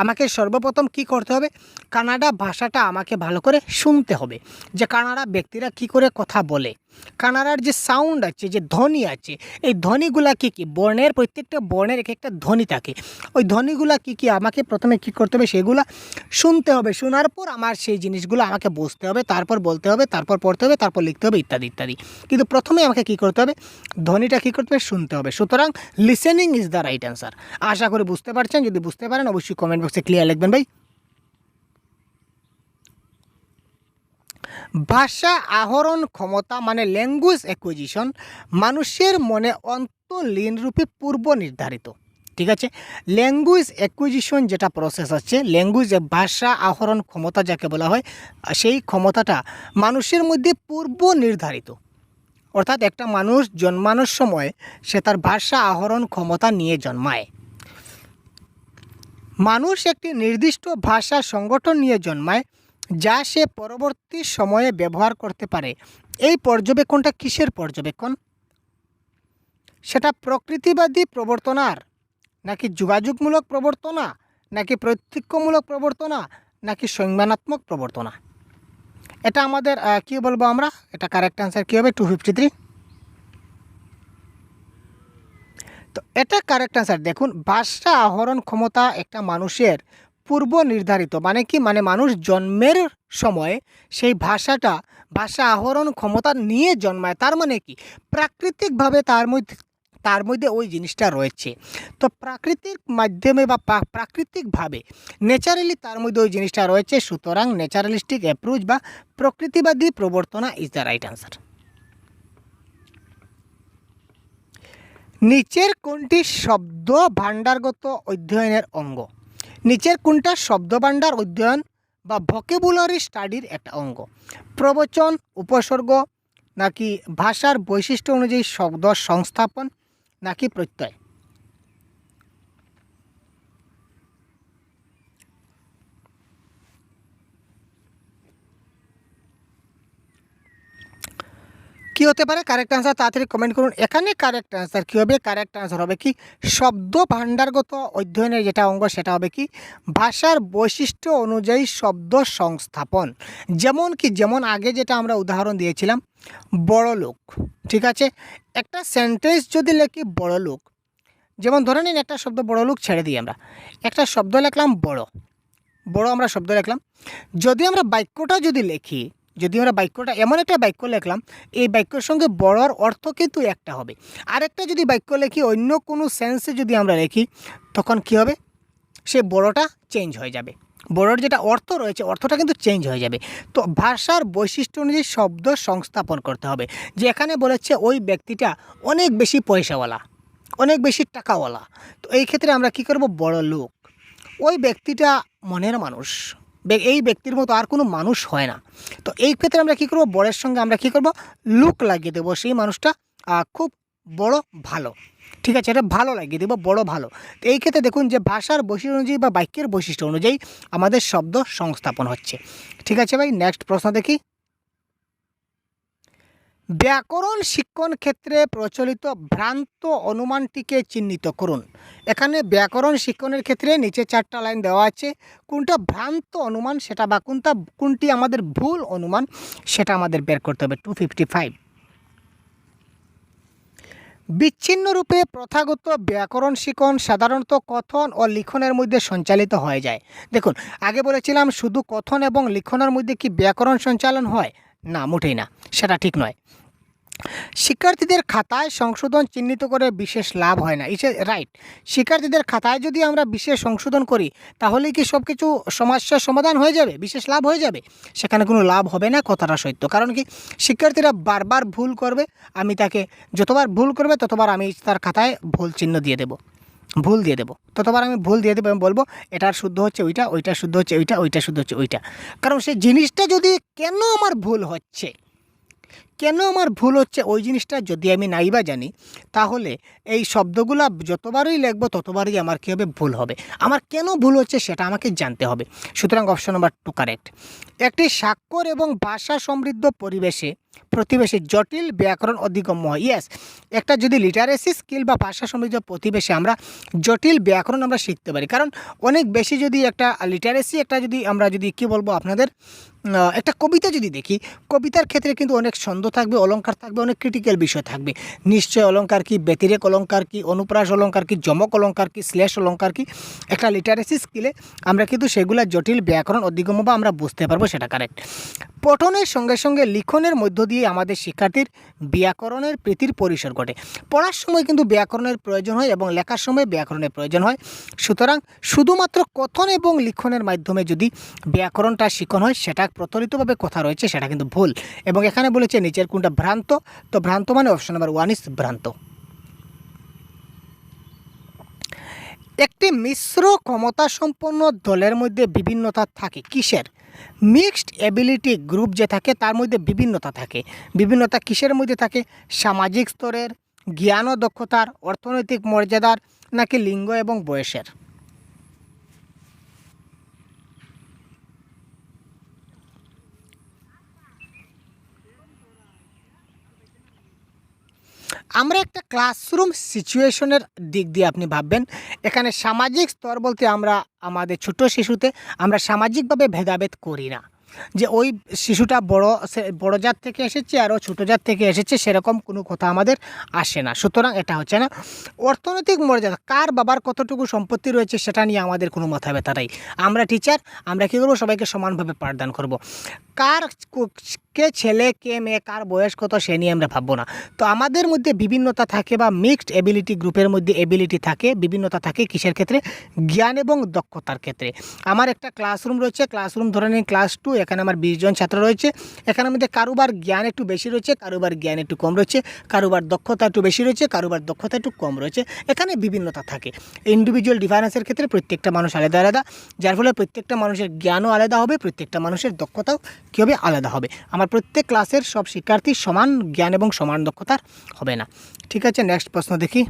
আমাকে সর্বপ্রথম কি করতে হবে? কানাডা ভাষাটা আমাকে ভালো করে শুনতে হবে, যে কানাডা ব্যক্তিরা কি করে কথা বলে, কানাড়ার যে সাউন্ড আছে, যে ধ্বনি আছে, এই ধ্বনিগুলা কী কী, বর্ণের প্রত্যেকটা বর্ণের এক একটা ধ্বনি থাকে। ওই ধ্বনিগুলা কী কী আমাকে প্রথমে কী করতে হবে, সেগুলা শুনতে হবে। শোনার পর আমার সেই জিনিসগুলো আমাকে বুঝতে হবে, তারপর বলতে হবে, তারপর পড়তে হবে, তারপর লিখতে হবে, ইত্যাদি ইত্যাদি। কিন্তু প্রথমে আমাকে কী করতে হবে, ধ্বনিটা কী করতে হবে, শুনতে হবে। সুতরাং listening is the right answer. আশা করি বুঝতে পারছেন। যদি বুঝতে পারেন অবশ্যই কমেন্ট বক্সে ক্লিয়ার লিখবেন ভাই। ভাষা আহরণ ক্ষমতা মানে ল্যাঙ্গুয়েজ অ্যাকুইজিশন মানুষের মনে অন্তর্লীনরূপে পূর্ব নির্ধারিত। ঠিক আছে, ল্যাঙ্গুয়েজ অ্যাকুইজিশন যেটা প্রসেস আছে, ল্যাঙ্গুয়েজ ভাষা আহরণ ক্ষমতা যাকে বলা হয়, সেই ক্ষমতাটা মানুষের মধ্যে পূর্ব নির্ধারিত। অর্থাৎ একটা মানুষ জন্মানোর সময় সে তার ভাষা আহরণ ক্ষমতা নিয়ে জন্মায়। মানুষ একটি নির্দিষ্ট ভাষা সংগঠন নিয়ে জন্মায় যা সে পরবর্তী সময়ে ব্যবহার করতে পারে। এই পর্যবেক্ষণটা কিসের পর্যবেক্ষণ? সেটা প্রকৃতিবাদী প্রবর্তনার, নাকি যোগাযোগমূলক প্রবর্তনা, নাকি প্রত্যক্ষমূলক প্রবর্তনা, নাকি সংজ্ঞানাত্মক প্রবর্তনা? এটা আমাদের কি বলবো আমরা, এটা কারেক্ট অ্যান্সার কী হবে? 253। তো এটা কারেক্ট অ্যান্সার। দেখুন, ভাষা আহরণ ক্ষমতা একটা মানুষের পূর্ব নির্ধারিত, মানে কি, মানে মানুষ জন্মের সময় সেই ভাষা আহরণ ক্ষমতা নিয়ে জন্মায়। তার মানে কি, প্রাকৃতিকভাবে তার মধ্যে ওই জিনিসটা রয়েছে। তো প্রাকৃতিক মাধ্যমে বা প্রাকৃতিকভাবে ন্যাচারালি তার মধ্যে ওই জিনিসটা রয়েছে। সুতরাং ন্যাচারালিস্টিক অ্যাপ্রোচ বা প্রকৃতিবাদী প্রবর্তনা ইজ দ্য রাইট অ্যান্সার। নিচের কোনটি শব্দ ভাণ্ডারগত অধ্যয়নের অঙ্গ? নিচের কোনটা শব্দ ভাণ্ডার অধ্যয়ন বা ভোকাবুলারি স্টাডির একটা অঙ্গ? প্রবচন, উপসর্গ, নাকি ভাষার বৈশিষ্ট্য অনুযায়ী শব্দ সংস্থাপন, নাকি প্রত্যয়? কী হতে পারে কারেক্ট আনসার? তাড়াতাড়ি কমেন্ট করুন। এখানে কারেক্ট আনসার কী হবে? কারেক্ট আনসার হবে কি, শব্দ ভাণ্ডারগত অধ্যয়নের যেটা অঙ্গ সেটা হবে কি, ভাষার বৈশিষ্ট্য অনুযায়ী শব্দ সংস্থাপন। যেমন আগে যেটা আমরা উদাহরণ দিয়েছিলাম, বড় লোক। ঠিক আছে, একটা সেন্টেন্স যদি লিখি বড় লোক, যেমন ধরে নিন একটা শব্দ বড় লোক ছেড়ে দিই, আমরা একটা শব্দ লিখলাম বড়, আমরা শব্দ লিখলাম। যদি আমরা বাক্যটা এমন একটা বাক্য লিখলাম, এই বাক্যের সঙ্গে বড়র অর্থ কিন্তু একটা হবে। আরেকটা যদি বাক্য লিখি অন্য কোনো সেন্সে যদি আমরা লিখি, তখন কি হবে, সে বড়টা চেঞ্জ হয়ে যাবে। বড়র যেটা অর্থ রয়েছে অর্থটা কিন্তু চেঞ্জ হয়ে যাবে। তো ভাষার বৈশিষ্ট্য অনুযায়ী শব্দ সংস্থাপন করতে হবে। যে এখানে বলেছে ওই ব্যক্তিটা অনেক বেশি পয়সাওয়ালা, অনেক বেশি টাকাওয়ালা, তো এই ক্ষেত্রে আমরা কি করব, বড় লোক। ওই ব্যক্তিটা মনের মানুষ, এই ব্যক্তির মতো আর কোনো মানুষ হয় না। তো এই ক্ষেত্রে আমরা কী করবো, বড়ের সঙ্গে আমরা কী করব, লুক লাগিয়ে দেবো। সেই মানুষটা খুব বড় ভালো। ঠিক আছে, এটা ভালো লাগিয়ে দেবো, বড় ভালো। তো এই ক্ষেত্রে দেখুন যে ভাষার বৈশিষ্ট্য অনুযায়ী বা বাক্যের বৈশিষ্ট্য অনুযায়ী আমাদের শব্দ সংস্থাপন হচ্ছে। ঠিক আছে ভাই, নেক্সট প্রশ্ন দেখি। ব্যাকরণ শিক্ষণ ক্ষেত্রে প্রচলিত ভ্রান্ত অনুমানটিকে চিহ্নিত করুন। এখানে ব্যাকরণ শিক্ষণের ক্ষেত্রে নিচে 4টা লাইন দেওয়া আছে। কোনটা ভ্রান্ত অনুমান সেটা বা কোনটি আমাদের ভুল অনুমান সেটা আমাদের বের করতে হবে। 255। বিচ্ছিন্ন রূপে প্রথাগত ব্যাকরণ শিক্ষণ সাধারণত কথন ও লিখনের মধ্যে সঞ্চালিত হয়ে যায়। দেখুন, আগে বলেছিলাম শুধু কথন এবং লিখনের মধ্যে কি ব্যাকরণ সঞ্চালন হয়? না, মোটেই না, সেটা ঠিক নয়। শিক্ষার্থীদের খাতায় সংশোধন চিহ্নিত করে বিশেষ লাভ হয় না, ইটস রাইট। শিক্ষার্থীদের খাতায় যদি আমরা বিশেষ সংশোধন করি তাহলে কি সব কিছু সমস্যার সমাধান হয়ে যাবে, বিশেষ লাভ হয়ে যাবে? সেখানে কোনো লাভ হবে না, কথাটা সত্য। কারণ কি, শিক্ষার্থীরা বারবার ভুল করবে, আমি তাকে যতবার ভুল করবে ততবার আমি তার খাতায় ভুল চিহ্ন দিয়ে দেবো, ভুল দিয়ে দেবো, ততবার আমি ভুল দিয়ে দেবো এবং বলবো এটার শুদ্ধ হচ্ছে ওইটা, ওইটা শুদ্ধ হচ্ছে ওইটা, ওইটা শুদ্ধ হচ্ছে ওইটা। কারণ সেই জিনিসটা যদি কেন আমার ভুল হচ্ছে, ওই জিনিসটা যদি আমি নাইবা জানি, তাহলে এই শব্দগুলা যতবারই লিখবো ততবারই আমার কী হবে, ভুল হবে। আমার কেন ভুল হচ্ছে সেটা আমাকে জানতে হবে। সুতরাং অপশন নাম্বার 2 কারেক্ট। একটি স্বাক্ষর এবং ভাষা সমৃদ্ধ প্রতিবেশে জটিল ব্যাকরণ অধিগম্য হয়। ইয়েস, একটা যদি লিটারেসি স্কিল বা ভাষা সমৃদ্ধ প্রতিবেশে আমরা জটিল ব্যাকরণ আমরা শিখতে পারি। কারণ অনেক বেশি যদি একটা লিটারেসি আমরা যদি কী বলবো আপনাদের একটা কবিতা যদি দেখি, কবিতার ক্ষেত্রে কিন্তু অনেক ছন্দ থাকবে, অলংকার থাকবে, অনেক ক্রিটিক্যাল বিষয় থাকবে। নিশ্চয় অলংকার কি, ব্যতিরেক অলংকার কি, অনুপ্রাস অলংকার কি, যমক অলংকার কি, শ্লেষ অলংকার কি, একটা লিটারেসি স্কিলে আমরা কিন্তু সেগুলা জটিল ব্যাকরণ অধিগম বা আমরা বুঝতে পারবো, সেটা কারেক্ট। পঠনের সঙ্গে সঙ্গে লিখনের মধ্য দিয়ে আমাদের শিক্ষার্থীর ব্যাকরণের প্রীতির পরিসর ঘটে। পড়ার সময় কিন্তু ব্যাকরণের প্রয়োজন হয় এবং লেখার সময় ব্যাকরণের প্রয়োজন হয়। সুতরাং শুধুমাত্র কথন এবং লিখনের মাধ্যমে যদি ব্যাকরণটা শিখন হয়, সেটা প্রচলিতভাবে কথা রয়েছে, সেটা কিন্তু ভুল। এবং এখানে বলেছে নিচের কোনটা ভ্রান্ত, তো ভ্রান্ত মানে অপশন নাম্বার 1 ইজ ভ্রান্ত। একটি মিশ্র ক্ষমতা সম্পন্ন দলের মধ্যে বিভিন্নতা থাকে কিসের? মিক্সড এবিলিটি গ্রুপ যে থাকে তার মধ্যে বিভিন্নতা থাকে। বিভিন্নতা কিসের মধ্যে থাকে? সামাজিক স্তরের, জ্ঞান ও দক্ষতার, অর্থনৈতিক মর্যাদার, নাকি লিঙ্গ এবং বয়সের? আমরা একটা ক্লাসরুম সিচুয়েশনের দিক দিয়ে আপনি ভাববেন। এখানে সামাজিক স্তর বলতে আমরা আমাদের ছোট শিশুতে আমরা সামাজিকভাবে ভেদাভেদ করি না, যে ওই শিশুটা বড় জাত থেকে এসেছে আর ও ছোটো জাত থেকে এসেছে, সেরকম কোনো কথা আমাদের আসে না। সুতরাং এটা হচ্ছে না। অর্থনৈতিক মর্যাদা, কার বাবার কতটুকু সম্পত্তি রয়েছে সেটা নিয়ে আমাদের কোনো মাথা ব্যথা নেই। আমরা টিচার, আমরা কী করবো? সবাইকে সমানভাবে পাঠদান করব। কার কে ছেলে কে মেয়ে, কার বয়স কত, সে নিয়ে আমরা ভাববো না। তো আমাদের মধ্যে বিভিন্নতা থাকে বা মিক্সড এবিলিটি গ্রুপের মধ্যে এবিলিটি থাকে, বিভিন্নতা থাকে কিসের ক্ষেত্রে? জ্ঞান এবং দক্ষতার ক্ষেত্রে। আমার একটা ক্লাসরুম রয়েছে, ক্লাসরুম ধরে নিন ক্লাস 2, এখানে আমার 20 জন ছাত্র রয়েছে। এখানের মধ্যে কারোবার জ্ঞান একটু বেশি রয়েছে, কারোবার জ্ঞান একটু কম রয়েছে, কারোবার দক্ষতা একটু বেশি রয়েছে, কারোবার দক্ষতা একটু কম রয়েছে। এখানে বিভিন্নতা থাকে। ইন্ডিভিজুয়াল ডিফারেন্সের ক্ষেত্রে প্রত্যেকটা মানুষ আলাদা আলাদা, যার ফলে প্রত্যেকটা মানুষের জ্ঞানও আলাদা হবে, প্রত্যেকটা মানুষের দক্ষতাও কী হবে? আলাদা হবে। আমার প্রত্যেক ক্লাসের সব শিক্ষার্থী সমান জ্ঞান এবং সমান দক্ষতার হবে না। ঠিক আছে, নেক্সট প্রশ্ন দেখি।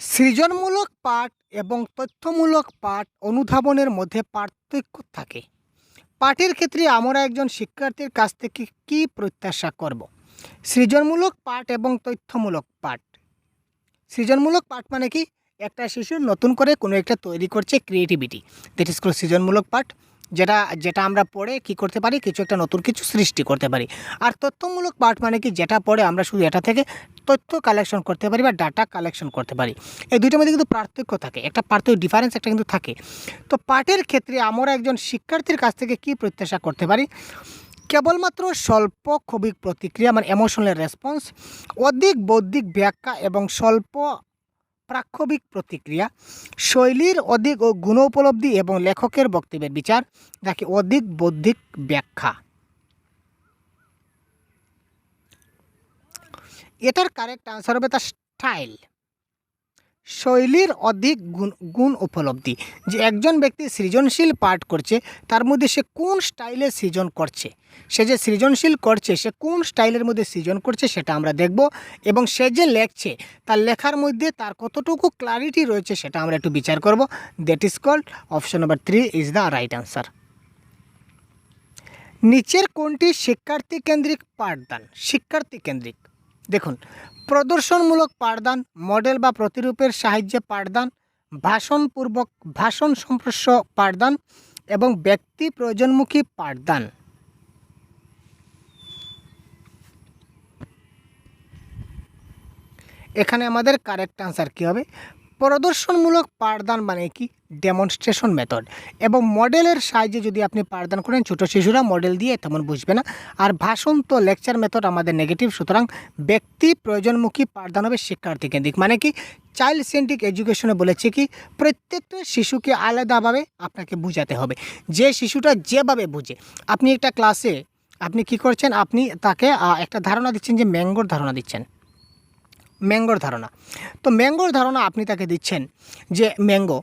সৃজনমূলক পাঠ এবং তথ্যমূলক পাঠ অনুধাবনের মধ্যে পার্থক্য থাকে। পাঠের ক্ষেত্রে আমরা একজন শিক্ষার্থীর কাছ থেকে কী প্রত্যাশা করব? সৃজনমূলক পাঠ এবং তথ্যমূলক পাঠ। সৃজনমূলক পাঠ মানে কি? একটা শিশু নতুন করে কোনো একটা তৈরি করছে, ক্রিয়েটিভিটি, দ্যাট ইজ কল সৃজনমূলক পাঠ। যেটা যেটা আমরা পড়ে কি করতে পারি? কিছু একটা নতুন কিছু সৃষ্টি করতে পারি। আর তথ্যমূলক পাঠ মানে কি? যেটা পড়ে আমরা শুধু এটা থেকে তথ্য কালেকশন করতে পারি বা ডাটা কালেকশন করতে পারি। এই দুইটার মধ্যে কিন্তু পার্থক্য থাকে, একটা পার্থক্য ডিফারেন্স একটা কিন্তু থাকে। তো পাঠের ক্ষেত্রে আমরা একজন শিক্ষার্থীর কাছ থেকে কি প্রত্যাশা করতে পারি? কেবলমাত্র স্বল্প ক্ষোভিক প্রতিক্রিয়া মানে ইমোশনাল রেসপন্স, অধিক বৌদ্ধিক ব্যাখ্যা এবং স্বল্প প্রাক্ষবিক প্রতিক্রিয়া, শৈলীর অধিক ও গুণ উপলব্ধি এবং লেখকের বক্তব্যের বিচার, নাকি অধিক বৌদ্ধিক ব্যাখ্যা? এটার কারেক্ট আনসার হবে তার স্টাইল। শৈলীর অধিক গুণ উপলব্ধি, যে একজন ব্যক্তি সৃজনশীল পাঠ করছে তার মধ্যে সে কোন স্টাইলে সৃজন করছে, সে যে সৃজনশীল করছে সে কোন স্টাইলের মধ্যে সৃজন করছে সেটা আমরা দেখব। এবং সে যে লেখছে তার লেখার মধ্যে তার কতটুকু ক্লারিটি রয়েছে সেটা আমরা একটু বিচার করব। That is called option number 3 is the right answer. নিচের কোনটি শিক্ষার্থী কেন্দ্রিক পাঠদান? শিক্ষার্থী কেন্দ্রিক, দেখুন, প্রদর্শনমূলক পাঠদান, মডেল বা প্রতিরূপের সাহায্যে পাঠদান, ভাষণ সম্প্রশ্য পাঠদান এবং ব্যক্তি প্রয়োজনমুখী পাঠদান। এখানে আমাদের কারেক্ট আনসার কী হবে? প্রদর্শনমূলক পাঠদান মানে কি? Demonstration method. এবং মডেলের সাহায্যে যদি আপনি পাঠদান করেন, ছোটো শিশুরা মডেল দিয়ে তেমন বুঝবে না। আর ভাষণ তো লেকচার মেথড আমাদের নেগেটিভ। সুতরাং ব্যক্তি প্রয়োজনমুখী পাঠদান হবে শিক্ষার্থী কেন্দ্রিক। মানে কি? চাইল্ড সেন্ট্রিক এডুকেশনে বলেছে কি প্রত্যেকটা শিশুকে আলাদাভাবে আপনাকে বোঝাতে হবে। যে শিশুটা যেভাবে বুঝে, আপনি একটা ক্লাসে আপনি কি করছেন? আপনি তাকে একটা ধারণা দিচ্ছেন, যে ম্যাঙ্গোর ধারণা দিচ্ছেন, ম্যাঙ্গোর ধারণা। তো ম্যাঙ্গোর ধারণা আপনি তাকে দিচ্ছেন যে ম্যাঙ্গো,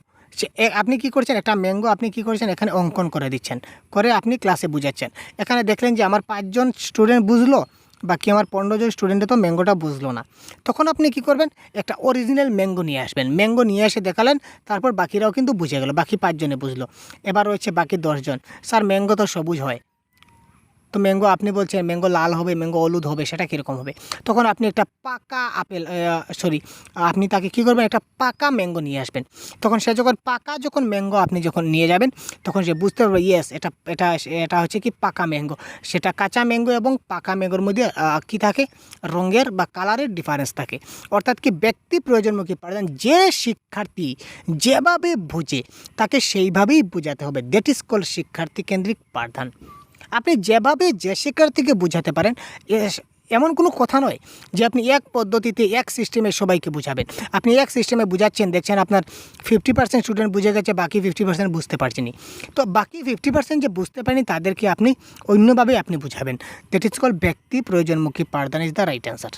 আপনি কি করছেন? একটা ম্যাঙ্গো আপনি কি করছেন? এখানে অঙ্কন করে দিচ্ছেন, করে আপনি ক্লাসে বুঝাচ্ছেন। এখানে দেখলেন যে আমার 5 জন স্টুডেন্ট বুঝলো, বাকি আমার 15 জন স্টুডেন্টে তো ম্যাঙ্গোটা বুঝলো না। তখন আপনি কি করবেন? একটা অরিজিনাল ম্যাঙ্গো নিয়ে আসবেন, ম্যাঙ্গো নিয়ে এসে দেখালেন, তারপর বাকিরাও কিন্তু বুঝে গেল, বাকি 5 জনে বুঝলো। এবার রয়েছে বাকি 10 জন, স্যার ম্যাঙ্গো তো সবুজ হয়। তো ম্যাঙ্গো আপনি বলছেন ম্যাঙ্গো লাল হবে, ম্যাঙ্গো হলুদ হবে, সেটা কীরকম হবে? তখন আপনি একটা পাকা আপেল, আপনি তাকে কী করবেন, একটা পাকা ম্যাঙ্গো নিয়ে আসবেন। তখন সে যখন ম্যাঙ্গো আপনি যখন নিয়ে যাবেন, তখন সে বুঝতে পারবে ইয়েস এটা এটা এটা হচ্ছে কি পাকা ম্যাঙ্গো। সেটা কাঁচা ম্যাঙ্গো এবং পাকা ম্যাঙ্গোর মধ্যে কী থাকে, রঙের বা কালারের ডিফারেন্স থাকে। অর্থাৎ কি ব্যক্তি প্রয়োজনমুখী পাঠদান, যে শিক্ষার্থী যেভাবে বুঝে তাকে সেইভাবেই বোঝাতে হবে। দ্যাট ইজ কল্ড শিক্ষার্থী কেন্দ্রিক পাঠদান। আপনি যেভাবে যে শিক্ষার্থীকে বোঝাতে পারেন, এমন কোনো কথা নয় যে আপনি এক পদ্ধতিতে এক সিস্টেমে সবাইকে বোঝাবেন। আপনি এক সিস্টেমে বোঝাচ্ছেন, দেখছেন আপনার 50% স্টুডেন্ট বুঝে গেছে, বাকি 50% বুঝতে পারছেনি। তো বাকি 50% যে বুঝতে পারেনি তাদেরকে আপনি অন্যভাবে আপনি বুঝাবেন। দ্যাট ইজ কল্ড ব্যক্তি প্রয়োজনমুখী পাঠদান ইজ দ্য রাইট অ্যান্সার।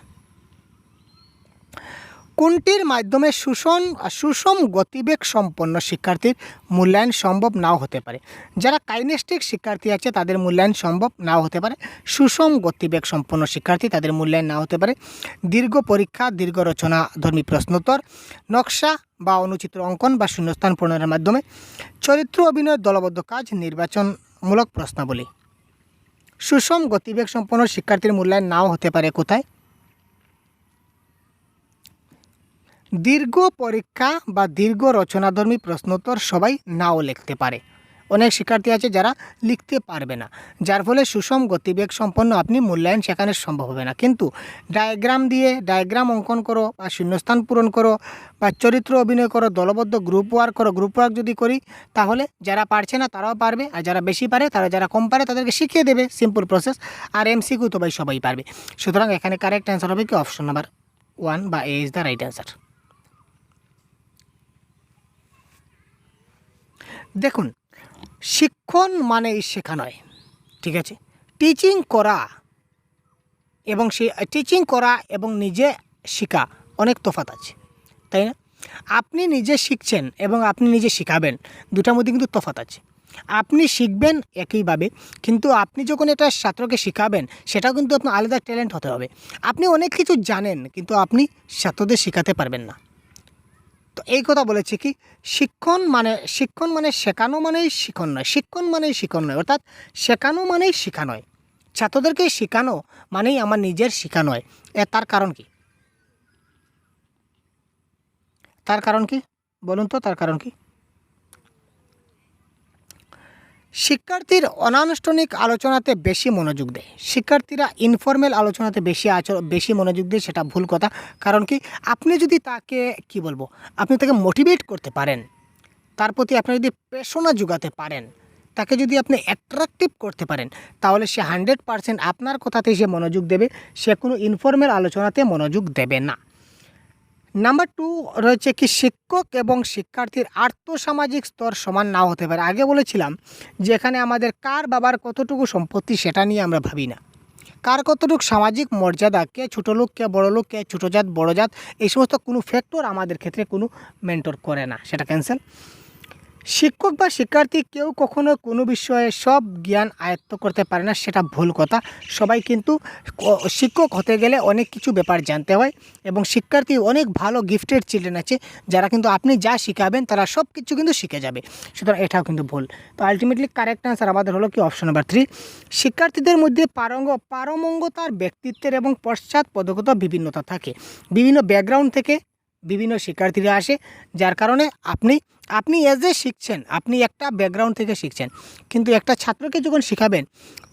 কোনটির মাধ্যমে সুষম গতিবেগ সম্পন্ন শিক্ষার্থীর মূল্যায়ন সম্ভব নাও হতে পারে? যারা কাইনেস্টিক শিক্ষার্থী আছে তাদের মূল্যায়ন সম্ভব নাও হতে পারে। সুষম গতিবেগ সম্পন্ন শিক্ষার্থী তাদের মূল্যায়ন নাও হতে পারে। দীর্ঘ পরীক্ষা, দীর্ঘ রচনাধর্মী প্রশ্নোত্তর, নকশা বা অনুচিত্র অঙ্কন বা শূন্যস্থান পূরণের মাধ্যমে, চরিত্র অভিনয়, দলবদ্ধ কাজ, নির্বাচনমূলক প্রশ্নাবলী। সুষম গতিবেগ সম্পন্ন শিক্ষার্থীর মূল্যায়ন নাও হতে পারে কোথায়? দীর্ঘ পরীক্ষা বা দীর্ঘ রচনাধর্মী প্রশ্নোত্তর সবাই নাও লিখতে পারে। অনেক শিক্ষার্থী আছে যারা লিখতে পারবে না, যার ফলে সুষম গতিবেগ সম্পন্ন আপনি মূল্যায়ন সেখানে সম্ভব হবে না। কিন্তু ডায়াগ্রাম অঙ্কন করো বা শূন্যস্থান পূরণ করো বা চরিত্র অভিনয় করো, দলবদ্ধ গ্রুপ ওয়ার্ক করো, গ্রুপ ওয়ার্ক যদি করি তাহলে যারা পারছে না তারাও পারবে, আর যারা বেশি পারে যারা কম পারে তাদেরকে শিখিয়ে দেবে। Simple process. আর এমসিকিউ তো ভাই সবাই পারবে। সুতরাং এখানে কারেক্ট অ্যান্সার হবে কি অপশন নাম্বার 1 বা এ ইজ দ্য রাইট অ্যান্সার। দেখুন, শিক্ষণ মানেই শেখা নয়, ঠিক আছে? টিচিং করা এবং নিজে শেখা অনেক তফাৎ আছে, তাই না? আপনি নিজে শিখছেন এবং আপনি নিজে শেখাবেন, দুটার মধ্যে কিন্তু তফাৎ আছে। আপনি শিখবেন একইভাবে, কিন্তু আপনি যখন এটা ছাত্রকে শেখাবেন সেটাও কিন্তু আপনার আলাদা ট্যালেন্ট হতে হবে। আপনি অনেক কিছু জানেন কিন্তু আপনি ছাত্রদের শেখাতে পারবেন না। তো এই কথা বলেছে কি, শিক্ষণ মানে শেখানো মানেই শিক্ষণ নয়, শিক্ষণ মানেই শিক্ষণ নয়, অর্থাৎ শেখানো মানেই শেখা নয়। ছাত্রদেরকে শেখানো মানেই আমার নিজের শেখা নয়। তার কারণ কি? বলুন তো তার কারণ কি? শিক্ষার্থীর অনানুষ্ঠানিক আলোচনাতে বেশি মনোযোগ দেয়। শিক্ষার্থীরা ইনফর্মাল আলোচনাতে বেশি মনোযোগ দেয়, সেটা ভুল কথা। কারণ কি, আপনি যদি তাকে আপনি তাকে মোটিভেট করতে পারেন, তার প্রতি আপনি যদি প্রেরণা জোগাতে পারেন, তাকে যদি আপনি অ্যাট্রাকটিভ করতে পারেন, তাহলে সে 100% আপনার কথাতেই সে মনোযোগ দেবে, সে কোনো ইনফর্মাল আলোচনাতে মনোযোগ দেবে না। নাম্বার 2 রয়েছে কি, শিক্ষক এবং শিক্ষার্থীর আর্থসামাজিক স্তর সমান নাও হতে পারে। আগে বলেছিলাম যে এখানে আমাদের কার বাবার কতটুকু সম্পত্তি সেটা নিয়ে আমরা ভাবি না, কার কতটুকু সামাজিক মর্যাদা, কে ছোটো লোক, কে বড় লোক, কে ছোটো জাত বড় জাত, এই সমস্ত কোনো ফ্যাক্টর আমাদের ক্ষেত্রে কোনো মেন্টর করে না, সেটা ক্যান্সেল। শিক্ষক বা শিক্ষার্থী কেউ কখনো কোনো বিষয়ে সব জ্ঞান আয়ত্ত করতে পারে না, সেটা ভুল কথা। সবাই কিন্তু শিক্ষক হতে গেলে অনেক কিছু ব্যাপার জানতে হয়, এবং শিক্ষার্থী অনেক ভালো গিফটেড চিলড্রেন আছে যারা কিন্তু আপনি যা শিখাবেন তারা সব কিছু কিন্তু শিখে যাবে। সুতরাং এটাও কিন্তু ভুল। তো আলটিমেটলি কারেক্ট অ্যান্সার আমাদের হলো কি অপশন নাম্বার 3। শিক্ষার্থীদের মধ্যে পারঙ্গতার, ব্যক্তিত্বের এবং পশ্চাৎপদগত বিভিন্নতা থাকে। বিভিন্ন ব্যাকগ্রাউন্ড থেকে বিভিন্ন শিক্ষার্থীরা আসে, যার কারণে আপনি এজ এ শিখছেন, আপনি একটা ব্যাকগ্রাউন্ড থেকে শিখছেন, কিন্তু একটা ছাত্রকে যখন শেখাবেন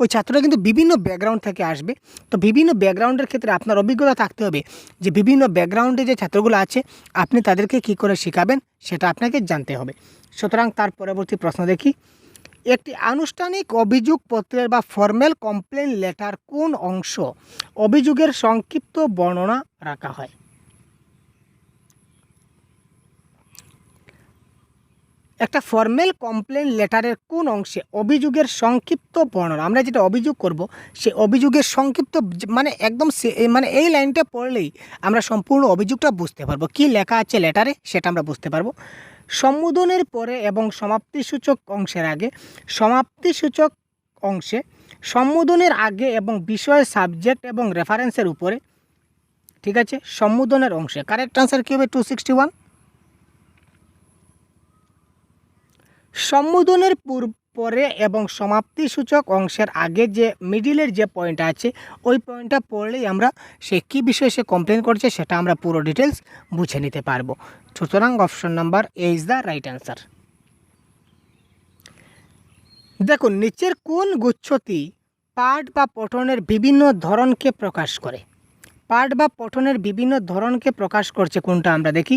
ওই ছাত্রটা কিন্তু বিভিন্ন ব্যাকগ্রাউন্ড থেকে আসবে। তো বিভিন্ন ব্যাকগ্রাউন্ডের ক্ষেত্রে আপনার অভিজ্ঞতা থাকতে হবে যে বিভিন্ন ব্যাকগ্রাউন্ডে যে ছাত্রগুলো আছে আপনি তাদেরকে কী করে শেখাবেন সেটা আপনাকে জানতে হবে। সুতরাং তার পরবর্তী প্রশ্ন দেখি, একটি আনুষ্ঠানিক অভিযোগপত্রের বা ফর্মাল কমপ্লেন লেটার কোন অংশ অভিযোগের সংক্ষিপ্ত বর্ণনা রাখা হয়? একটা ফর্মাল কমপ্লেন লেটারের কোন অংশে অভিযোগের সংক্ষিপ্ত বর্ণনা, আমরা যেটা অভিযোগ করব সে অভিযোগের সংক্ষিপ্ত, মানে একদম মানে এই লাইনটা পড়লেই আমরা সম্পূর্ণ অভিযোগটা বুঝতে পারবো, কি লেখা আছে লেটারে সেটা আমরা বুঝতে পারবো। সম্বোধনের পরে এবং সমাপ্তিসূচক অংশের আগে, সমাপ্তিসূচক অংশে, সম্বোধনের আগে এবং বিষয়, সাবজেক্ট এবং রেফারেন্সের উপরে, ঠিক আছে? সম্বোধনের অংশে কারেক্ট আনসার কী হবে? 261। সম্বোধনের পরে এবং সমাপ্তিসূচক অংশের আগে যে মিডিলের যে পয়েন্টটা আছে ওই পয়েন্টটা পড়লেই আমরা সে কী বিষয়ে সে কমপ্লেন করছে সেটা আমরা পুরো ডিটেলস বুঝে নিতে পারবো। সুতরাং option number A is the right answer. দেখুন নিচের কোন গুচ্ছটি পাঠ বা পঠনের বিভিন্ন ধরনকে প্রকাশ করে? পাঠ বা পঠনের বিভিন্ন ধরনকে প্রকাশ করছে কোনটা আমরা দেখি।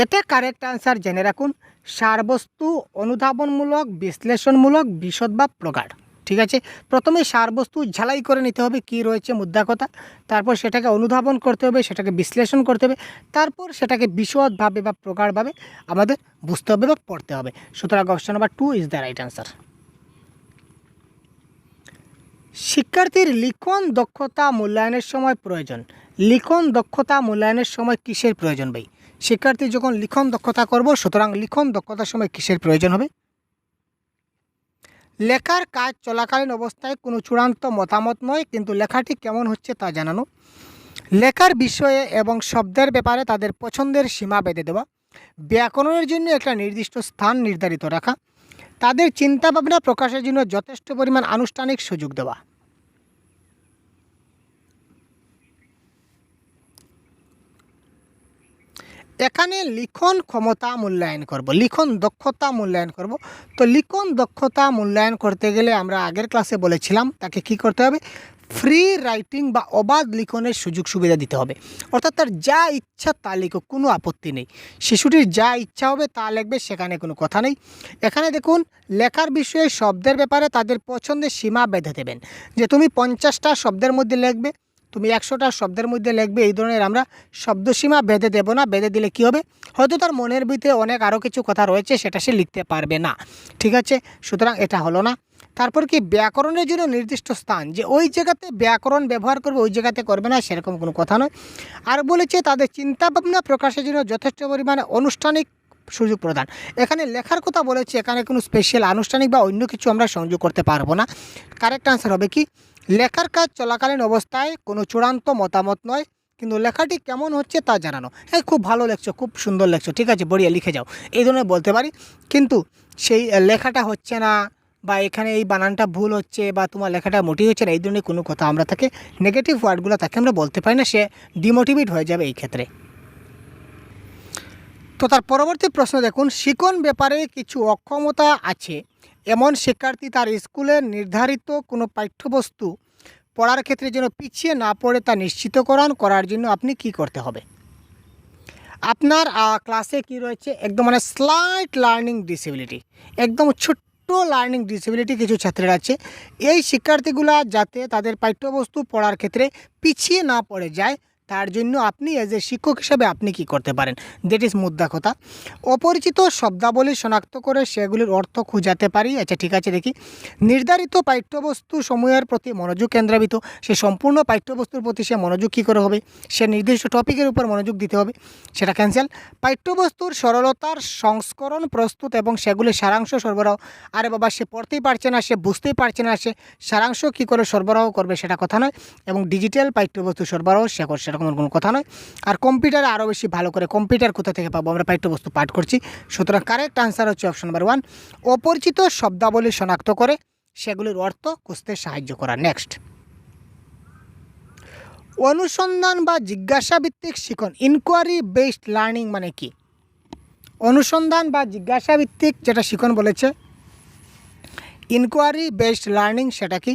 এটা কারেক্ট আনসার জেনে রাখুন, সারবস্তু, অনুধাবনমূলক, বিশ্লেষণমূলক, বিশদ বা প্রগাঢ়। ঠিক আছে, প্রথমে সারবস্তু ঝালাই করে নিতে হবে কি রয়েছে মুদ্রা কথা, তারপর সেটাকে অনুধাবন করতে হবে, সেটাকে বিশ্লেষণ করতে হবে, তারপর সেটাকে বিশদভাবে বা প্রগাঢ়ভাবে আমাদের বুঝতে হবে বা পড়তে হবে। সুতরাং option number 2 is the right answer. শিক্ষার্থীর লিখন দক্ষতা মূল্যায়নের সময় প্রয়োজন। লিখন দক্ষতা মূল্যায়নের সময় কিসের প্রয়োজন ভাই? শিক্ষার্থী যখন লিখন দক্ষতা করব, সুতরাং লিখন দক্ষতার সময় কিসের প্রয়োজন হবে? লেখার কাজ চলাকালীন অবস্থায় কোনো চূড়ান্ত মতামত নয়, কিন্তু লেখাটি কেমন হচ্ছে তা জানানো। লেখার বিষয়ে এবং শব্দের ব্যাপারে তাদের পছন্দের সীমা বেঁধে দেওয়া। ব্যাকরণের জন্য একটা নির্দিষ্ট স্থান নির্ধারিত রাখা। তাদের চিন্তাভাবনা প্রকাশের জন্য যথেষ্ট পরিমাণ আনুষ্ঠানিক সুযোগ দেওয়া। এখানে লিখন ক্ষমতা মূল্যায়ন করব, লিখন দক্ষতা মূল্যায়ন করব। তো লিখন দক্ষতা মূল্যায়ন করতে গেলে আমরা আগের ক্লাসে বলেছিলাম তাকে কি করতে হবে, ফ্রি রাইটিং বা অবাধ লিখনের সুযোগ সুবিধা দিতে হবে। অর্থাৎ তার যা ইচ্ছা তা লিখুক, কোনো আপত্তি নেই। শিশুটির যা ইচ্ছা হবে তা লিখবে, সেখানে কোনো কথা নেই। এখানে দেখুন লেখার বিষয়ে শব্দের ব্যাপারে তাদের পছন্দের সীমা বেঁধে দেবেন, যে তুমি 50টা শব্দের মধ্যে লিখবে, তুমি 100টা শব্দের মধ্যে লিখবে, এই ধরনের আমরা শব্দসীমা বেঁধে দেব না। বেঁধে দিলে কি হবে, হয়তো তার মনের ভিতরে অনেক আরও কিছু কথা রয়েছে সেটা সে লিখতে পারবে না। ঠিক আছে, সুতরাং এটা হলো না। তারপর কি ব্যাকরণের জন্য নির্দিষ্ট স্থান, যে ওই জায়গাতে ব্যাকরণ ব্যবহার করবে ওই জায়গাতে করবে না, সেরকম কোনো কথা নয়। আর বলেছে তাদের চিন্তাভাবনা প্রকাশের জন্য যথেষ্ট পরিমাণে আনুষ্ঠানিক সুযোগ প্রদান। এখানে লেখার কথা বলেছে, এখানে কোনো স্পেশাল আনুষ্ঠানিক বা অন্য কিছু আমরা সংযোগ করতে পারবো না। কারেক্ট আনসার হবে কি, লেখার কাজ চলাকালীন অবস্থায় কোনো চূড়ান্ত মতামত নয়, কিন্তু লেখাটি কেমন হচ্ছে তা জানানো। হ্যাঁ, খুব ভালো লেখছো, খুব সুন্দর লেখছো, ঠিক আছে, বড়িয়া লিখে যাও, এই ধরনের বলতে পারি। কিন্তু সেই লেখাটা হচ্ছে না, বা এখানে এই বানানটা ভুল হচ্ছে, বা তোমার লেখাটা মোটিভ হচ্ছে না, এই ধরনের কোনো কথা আমরা তাকে, নেগেটিভ ওয়ার্ডগুলো তাকে আমরা বলতে পারি না, সে ডিমোটিভেট হয়ে যাবে এই ক্ষেত্রে। তো তার পরবর্তী প্রশ্ন দেখুন, শিখন ব্যাপারে কিছু অক্ষমতা আছে এমন শিক্ষার্থী তার স্কুলের নির্ধারিত কোনো পাঠ্যবস্তু পড়ার ক্ষেত্রে যেন পিছিয়ে না পড়ে তা নিশ্চিতকরণ করার জন্য আপনি কি করতে হবে? আপনার ক্লাসে কি রয়েছে, একদম মানে স্লাইট লার্নিং ডিসেবিলিটি, একদম ছোট্ট লার্নিং ডিসেবিলিটি কিছু ছাত্রের আছে। এই শিক্ষার্থীগুলা যাতে তাদের পাঠ্যবস্তু পড়ার ক্ষেত্রে পিছিয়ে না পড়ে যায়, তার জন্য আপনি এজ এ শিক্ষক হিসাবে আপনি কি করতে পারেন, দ্যাট ইজ মুদ্রা কথা। অপরিচিত শব্দাবলী শনাক্ত করে সেগুলির অর্থ খুঁজাতে পারি। আচ্ছা ঠিক আছে, দেখি। নির্ধারিত পাঠ্যবস্তু সমূহের প্রতি মনোযোগ কেন্দ্রীভূত, সে সম্পূর্ণ পাঠ্যবস্তুর প্রতি সে মনোযোগ কী করে হবে, সে নির্দিষ্ট টপিকের উপর মনোযোগ দিতে হবে, সেটা ক্যান্সেল। পাঠ্যবস্তুর সরলতার সংস্করণ প্রস্তুত এবং সেগুলির সারাংশ সরবরাহ। আরে বাবা, সে পড়তেই পারছে না, সে বুঝতেই পারছে না, সে সারাংশ কী করে সরবরাহ করবে সেটা কথা নয়। এবং ডিজিটাল পাঠ্যবস্তু সরবরাহ সে করছে, সেরকম কোনো কথা নয়। আর কম্পিউটারে আরও বেশি ভালো করে, কম্পিউটার কোথা থেকে পাবো, আমরা পাঠ্যবস্তু পাঠ করছি। সুতরাং কারেক্ট আনসার হচ্ছে অপশন নাম্বার 1, অপরিচিত শব্দাবলী শনাক্ত করে সেগুলির অর্থ খুঁজতে সাহায্য করা। নেক্সট, অনুসন্ধান বা জিজ্ঞাসা ভিত্তিক শিখন, ইনকোয়ারি বেসড লার্নিং মানে কি? অনুসন্ধান বা জিজ্ঞাসা ভিত্তিক যেটা শিখন বলেছে, ইনকোয়ারি বেসড লার্নিং সেটা কি?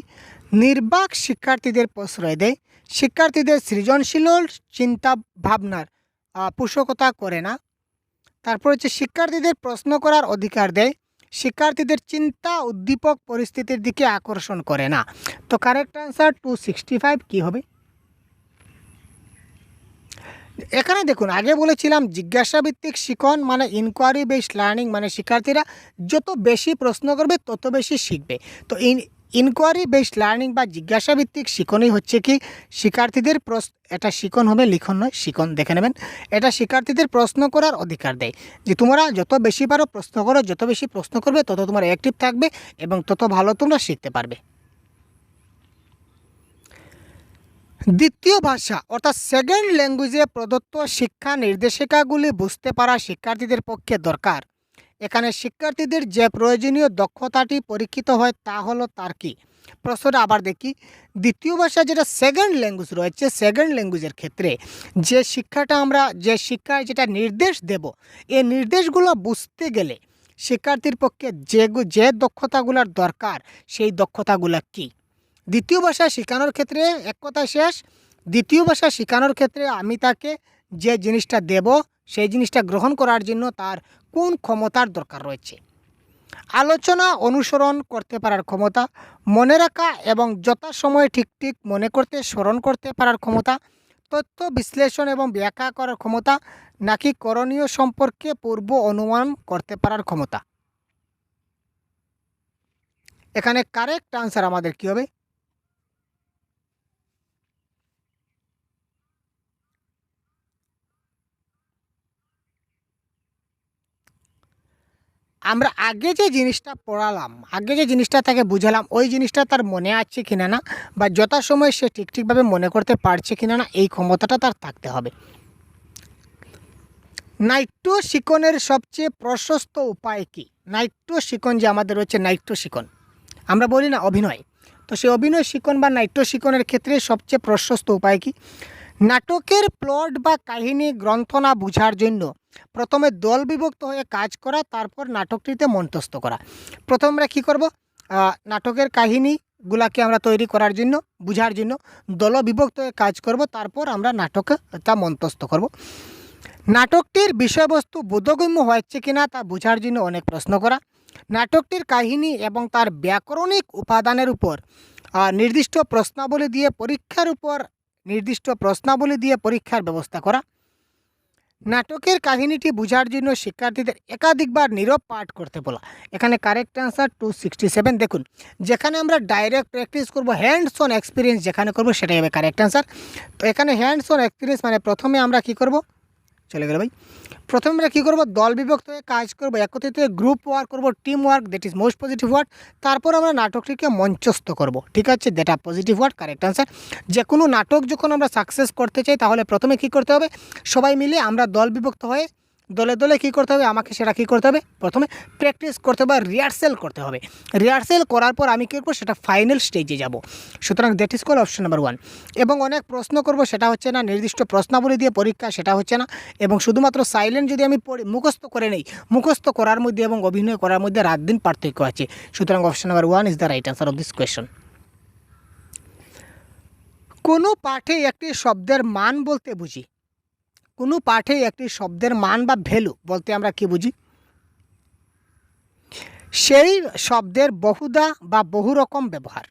নির্বাক শিক্ষার্থীদের প্রশ্রয় দেয়, শিক্ষার্থীদের সৃজনশীল চিন্তা ভাবনার পোষকতা করে না। তারপর হচ্ছে শিক্ষার্থীদের প্রশ্ন করার অধিকার দেয়, শিক্ষার্থীদের চিন্তা উদ্দীপক পরিস্থিতির দিকে আকর্ষণ করে না। তো কারেক্ট আনসার 265 কী হবে? এখানে দেখুন, আগে বলেছিলাম জিজ্ঞাসাভিত্তিক শিখন মানে ইনকোয়ারি বেসড লার্নিং, মানে শিক্ষার্থীরা যত বেশি প্রশ্ন করবে তত বেশি শিখবে। তো ইনকোয়ারি বেসড লার্নিং বা জিজ্ঞাসাভিত্তিক শিখনই হচ্ছে কি শিক্ষার্থীদের এটা শিখন হবে, লিখন নয়, শিখন দেখে নেবেন। এটা শিক্ষার্থীদের প্রশ্ন করার অধিকার দেয়, যে তোমরা যত বেশি পারো প্রশ্ন করো, যত বেশি প্রশ্ন করবে তত তোমার অ্যাক্টিভ থাকবে এবং তত ভালো তোমরা শিখতে পারবে। দ্বিতীয় ভাষা অর্থাৎ সেকেন্ড ল্যাঙ্গুয়েজে প্রদত্ত শিক্ষা নির্দেশিকাগুলি বুঝতে পারা শিক্ষার্থীদের পক্ষে দরকার। এখানে শিক্ষার্থীদের যে প্রয়োজনীয় দক্ষতাটি পরীক্ষিত হয় তা হলো তার কি। প্রশ্নটা আবার দেখি, দ্বিতীয় ভাষা যেটা সেকেন্ড ল্যাঙ্গুয়েজ রয়েছে, সেকেন্ড ল্যাঙ্গুয়েজের ক্ষেত্রে যে শিক্ষাটা আমরা যে শিক্ষায় যেটা নির্দেশ দেব, এই নির্দেশগুলো বুঝতে গেলে শিক্ষার্থীর পক্ষে যে দক্ষতাগুলোর দরকার সেই দক্ষতাগুলো কি। দ্বিতীয় ভাষা শেখানোর ক্ষেত্রে এক কথা শেষ, দ্বিতীয় ভাষা শেখানোর ক্ষেত্রে আমি তাকে যে জিনিসটা দেব সেই জিনিসটা গ্রহণ করার জন্য তার কোন ক্ষমতার দরকার রয়েছে। আলোচনা অনুসরণ করতে পারার ক্ষমতা, মনে রাখা এবং যথাসময়ে ঠিক ঠিক মনে করতে স্মরণ করতে পারার ক্ষমতা, তথ্য বিশ্লেষণ এবং ব্যাখ্যা করার ক্ষমতা, নাকি করণীয় সম্পর্কে পূর্ব অনুমান করতে পারার ক্ষমতা। এখানে কারেক্ট আনসার আমাদের কী হবে? আমরা আগে যে জিনিসটা পড়ালাম, আগে যে জিনিসটা তাকে বুঝালাম, ওই জিনিসটা তার মনে আছে কিনা না, বা যথাসময়ে সে ঠিকভাবে মনে করতে পারছে কিনা না, এই ক্ষমতাটা তার থাকতে হবে। নাট্য শিক্ষণের সবচেয়ে প্রশস্ত উপায় কি? নাট্য শিক্ষণ যে আমাদের রয়েছে, নাট্য শিক্ষণ আমরা বলি না অভিনয়, তো সেই অভিনয় শিক্ষণ বা নাট্য শিক্ষণের ক্ষেত্রে সবচেয়ে প্রশস্ত উপায় কি? নাটকের প্লট বা কাহিনী গ্রন্থনা বোঝার জন্য প্রথমে দল বিভক্ত হয়ে কাজ করা, তারপর নাটকটিতে মনস্থ করা। প্রথমে আমরা কী করব? নাটকের কাহিনীগুলাকে আমরা তৈরি করার জন্য, বোঝার জন্য দল বিভক্ত হয়ে কাজ করব, তারপর আমরা নাটকে তা মনস্থ করব। নাটকটির বিষয়বস্তু বোধগম্য হচ্ছে কিনা তা বোঝার জন্য অনেক প্রশ্ন করা। নাটকটির কাহিনী এবং তার ব্যাকরণিক উপাদানের উপর নির্দিষ্ট প্রশ্নাবলী দিয়ে পরীক্ষার ব্যবস্থা করা। নাটকের কাহিনীটি বোঝার জন্য শিক্ষার্থীদের একাধিকবার নীরব পাঠ করতে বলা। এখানে কারেক্ট অ্যান্সার 267। দেখুন, যেখানে আমরা ডাইরেক্ট প্র্যাকটিস করব, হ্যান্ডস অন এক্সপিরিয়েন্স যেখানে করব সেটাই হবে কারেক্ট অ্যান্সার। তো এখানে হ্যান্ডস অন এক্সপিরিয়েন্স মানে প্রথমে আমরা কি করব, চলে গেল ভাই, প্রথমে আমরা কী করবো, দল বিভক্ত হয়ে কাজ করবো, একত্রিত হয়ে গ্রুপ ওয়ার্ক করবো, team work, that is most positive word. তারপর আমরা নাটকটিকে মঞ্চস্থ করব, ঠিক আছে, that are positive word, correct answer. যে কোনো নাটক যখন আমরা সাকসেস করতে চাই তাহলে প্রথমে কী করতে হবে, সবাই মিলে আমরা দল বিভক্ত হয়ে দলে দলে কী করতে হবে, আমাকে সেটা কী করতে হবে, প্রথমে প্র্যাকটিস করতে হবে, রিহার্সেল করতে হবে। রিহার্সেল করার পর আমি কী করবো, সেটা ফাইনাল স্টেজে যাব। সুতরাং that is call option number 1। এবং অনেক প্রশ্ন করব, সেটা হচ্ছে না, নির্দিষ্ট প্রশ্নাবলী দিয়ে পরীক্ষা, সেটা হচ্ছে না। এবং শুধুমাত্র সাইলেন্ট যদি আমি মুখস্থ করে নেই, মুখস্থ করার মধ্যে এবং অভিনয় করার মধ্যে রাত দিন পার্থক্য আছে। সুতরাং option number 1 is the right answer of this question. কোনো পাঠে একটি শব্দের মান বলতে বুঝি, কোনো পাঠে একটি শব্দের মান বা ভ্যালু বলতে আমরা কি বুঝি? সেই শব্দের বহুধা বা বহু রকম ব্যবহার,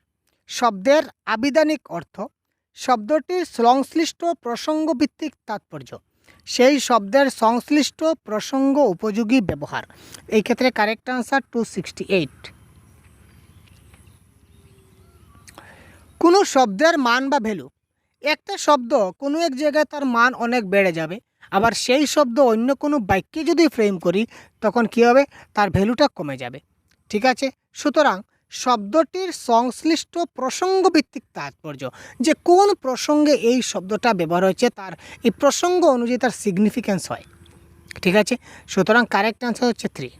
শব্দের আবিধানিক অর্থ, শব্দটির সংশ্লিষ্ট প্রসঙ্গভিত্তিক তাৎপর্য, সেই শব্দের সংশ্লিষ্ট প্রসঙ্গ উপযোগী ব্যবহার। এই ক্ষেত্রে কারেক্ট আনসার 268। কোনো শব্দের মান বা ভ্যালু, একটা শব্দ কোনো এক জায়গায় তার মান অনেক বেড়ে যাবে, আবার সেই শব্দ অন্য কোনো বাক্যে যদি ফ্রেম করি তখন কী হবে, তার ভ্যালুটা কমে যাবে, ঠিক আছে। সুতরাং শব্দটির সংশ্লিষ্ট প্রসঙ্গভিত্তিক তাৎপর্য, যে কোন প্রসঙ্গে এই শব্দটা ব্যবহার হয়েছে তার এই প্রসঙ্গ অনুযায়ী তার সিগনিফিক্যান্স হয়, ঠিক আছে। সুতরাং কারেক্ট আনসার হচ্ছে 3,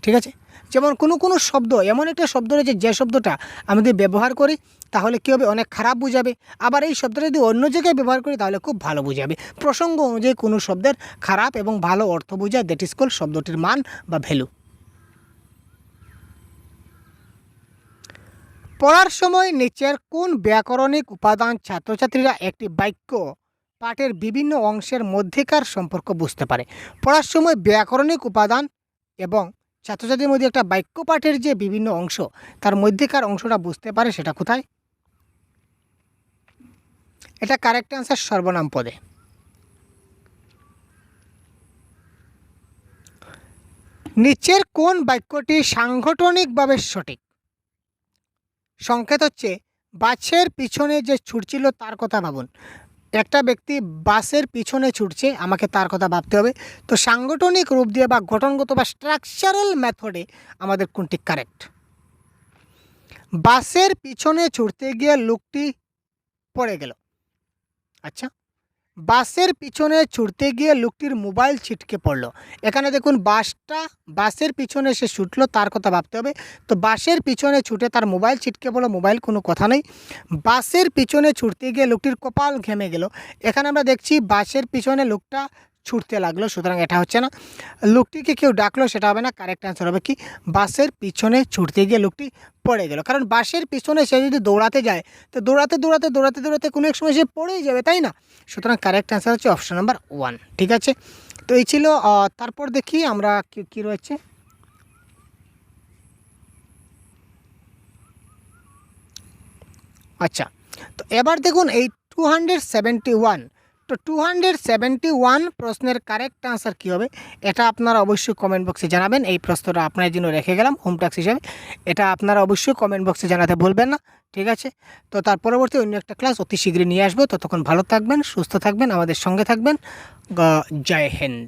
ঠিক আছে। যেমন কোনো শব্দ এমন একটা শব্দ রয়েছে যে শব্দটা আমি যদি ব্যবহার করি তাহলে কী হবে, অনেক খারাপ বুঝাবে, আবার এই শব্দটা যদি অন্য জায়গায় ব্যবহার করি তাহলে খুব ভালো বুঝাবে। প্রসঙ্গ অনুযায়ী কোনো শব্দের খারাপ এবং ভালো অর্থ বোঝায়, দ্যাট ইজ কল শব্দটির মান বা ভ্যালু। পড়ার সময় নিচের কোন ব্যাকরণিক উপাদান ছাত্রছাত্রীরা একটি বাক্য পাঠের বিভিন্ন অংশের মধ্যেকার সম্পর্ক বুঝতে পারে? পড়ার সময় ব্যাকরণিক উপাদান এবং ছাত্রছাত্রীর মধ্যে একটা বাক্য পাঠের যে বিভিন্ন অংশ তার মধ্যেকার অংশটা বুঝতে পারে, সেটা কোথায়? এটা কারেক্ট অ্যান্সার সর্বনাম পদে। নিচের কোন বাক্যটি সাংগঠনিকভাবে সঠিক? সংকেত হচ্ছে বাসের পিছনে যে ছুটছিল তার কথা ভাবুন। একটা ব্যক্তি বাসের পিছনে ছুটছে, আমাকে তার কথা ভাবতে হবে। তো সাংগঠনিক রূপ দিয়ে বা গঠনগত বা স্ট্রাকচারাল মেথডে আমাদের কোনটি কারেক্ট? বাসের পিছনে ছুটতে গিয়ে লোকটি পড়ে গেল, আচ্ছা, বাসের পিছনে ছুটতে গিয়ে লোকটির মোবাইল ছিটকে পড়লো। এখানে দেখুন বাসের পিছনে সে ছুটলো, তার কথা ভাবতে হবে। তো বাসের পিছনে ছুটে তার মোবাইল ছিটকে পড়লো, মোবাইল কোনো কথা নেই। বাসের পিছনে ছুটতে গিয়ে লোকটির কপাল ঘেমে গেল। এখানে আমরা দেখছি বাসের পিছনে লোকটা ছুটতে লাগলো, সুতরাং এটা হচ্ছে না। লোকটিকে কেউ ডাকলো, সেটা হবে না। কারেক্ট অ্যান্সার হবে কি, বাসের পিছনে ছুটতে গিয়ে লোকটি পড়ে গেল। কারণ বাসের পিছনে সে যদি দৌড়াতে যায়, তো দৌড়াতে কোনো এক সময় সে পড়েই যাবে, তাই না? সুতরাং কারেক্ট অ্যান্সার হচ্ছে অপশন নাম্বার 1। ঠিক আছে, তো এই ছিল। তারপর দেখি আমরা কি রয়েছে। আচ্ছা, তো এবার দেখুন এই 271, তো 271 প্রশ্নের কারেক্ট আনসার কী হবে, এটা আপনারা অবশ্যই কমেন্ট বক্সে জানাবেন। এই প্রশ্নটা আপনার জন্য রেখে গেলাম হোম টাস্ক হিসেবে, এটা আপনারা অবশ্যই কমেন্ট বক্সে জানাতে ভুলবেন না। ঠিক আছে, তো তার পরবর্তী অন্য একটা ক্লাস অতি শীঘ্রই নিয়ে আসবো। ততক্ষণ ভালো থাকবেন, সুস্থ থাকবেন, আমাদের সঙ্গে থাকবেন। জয় হিন্দ।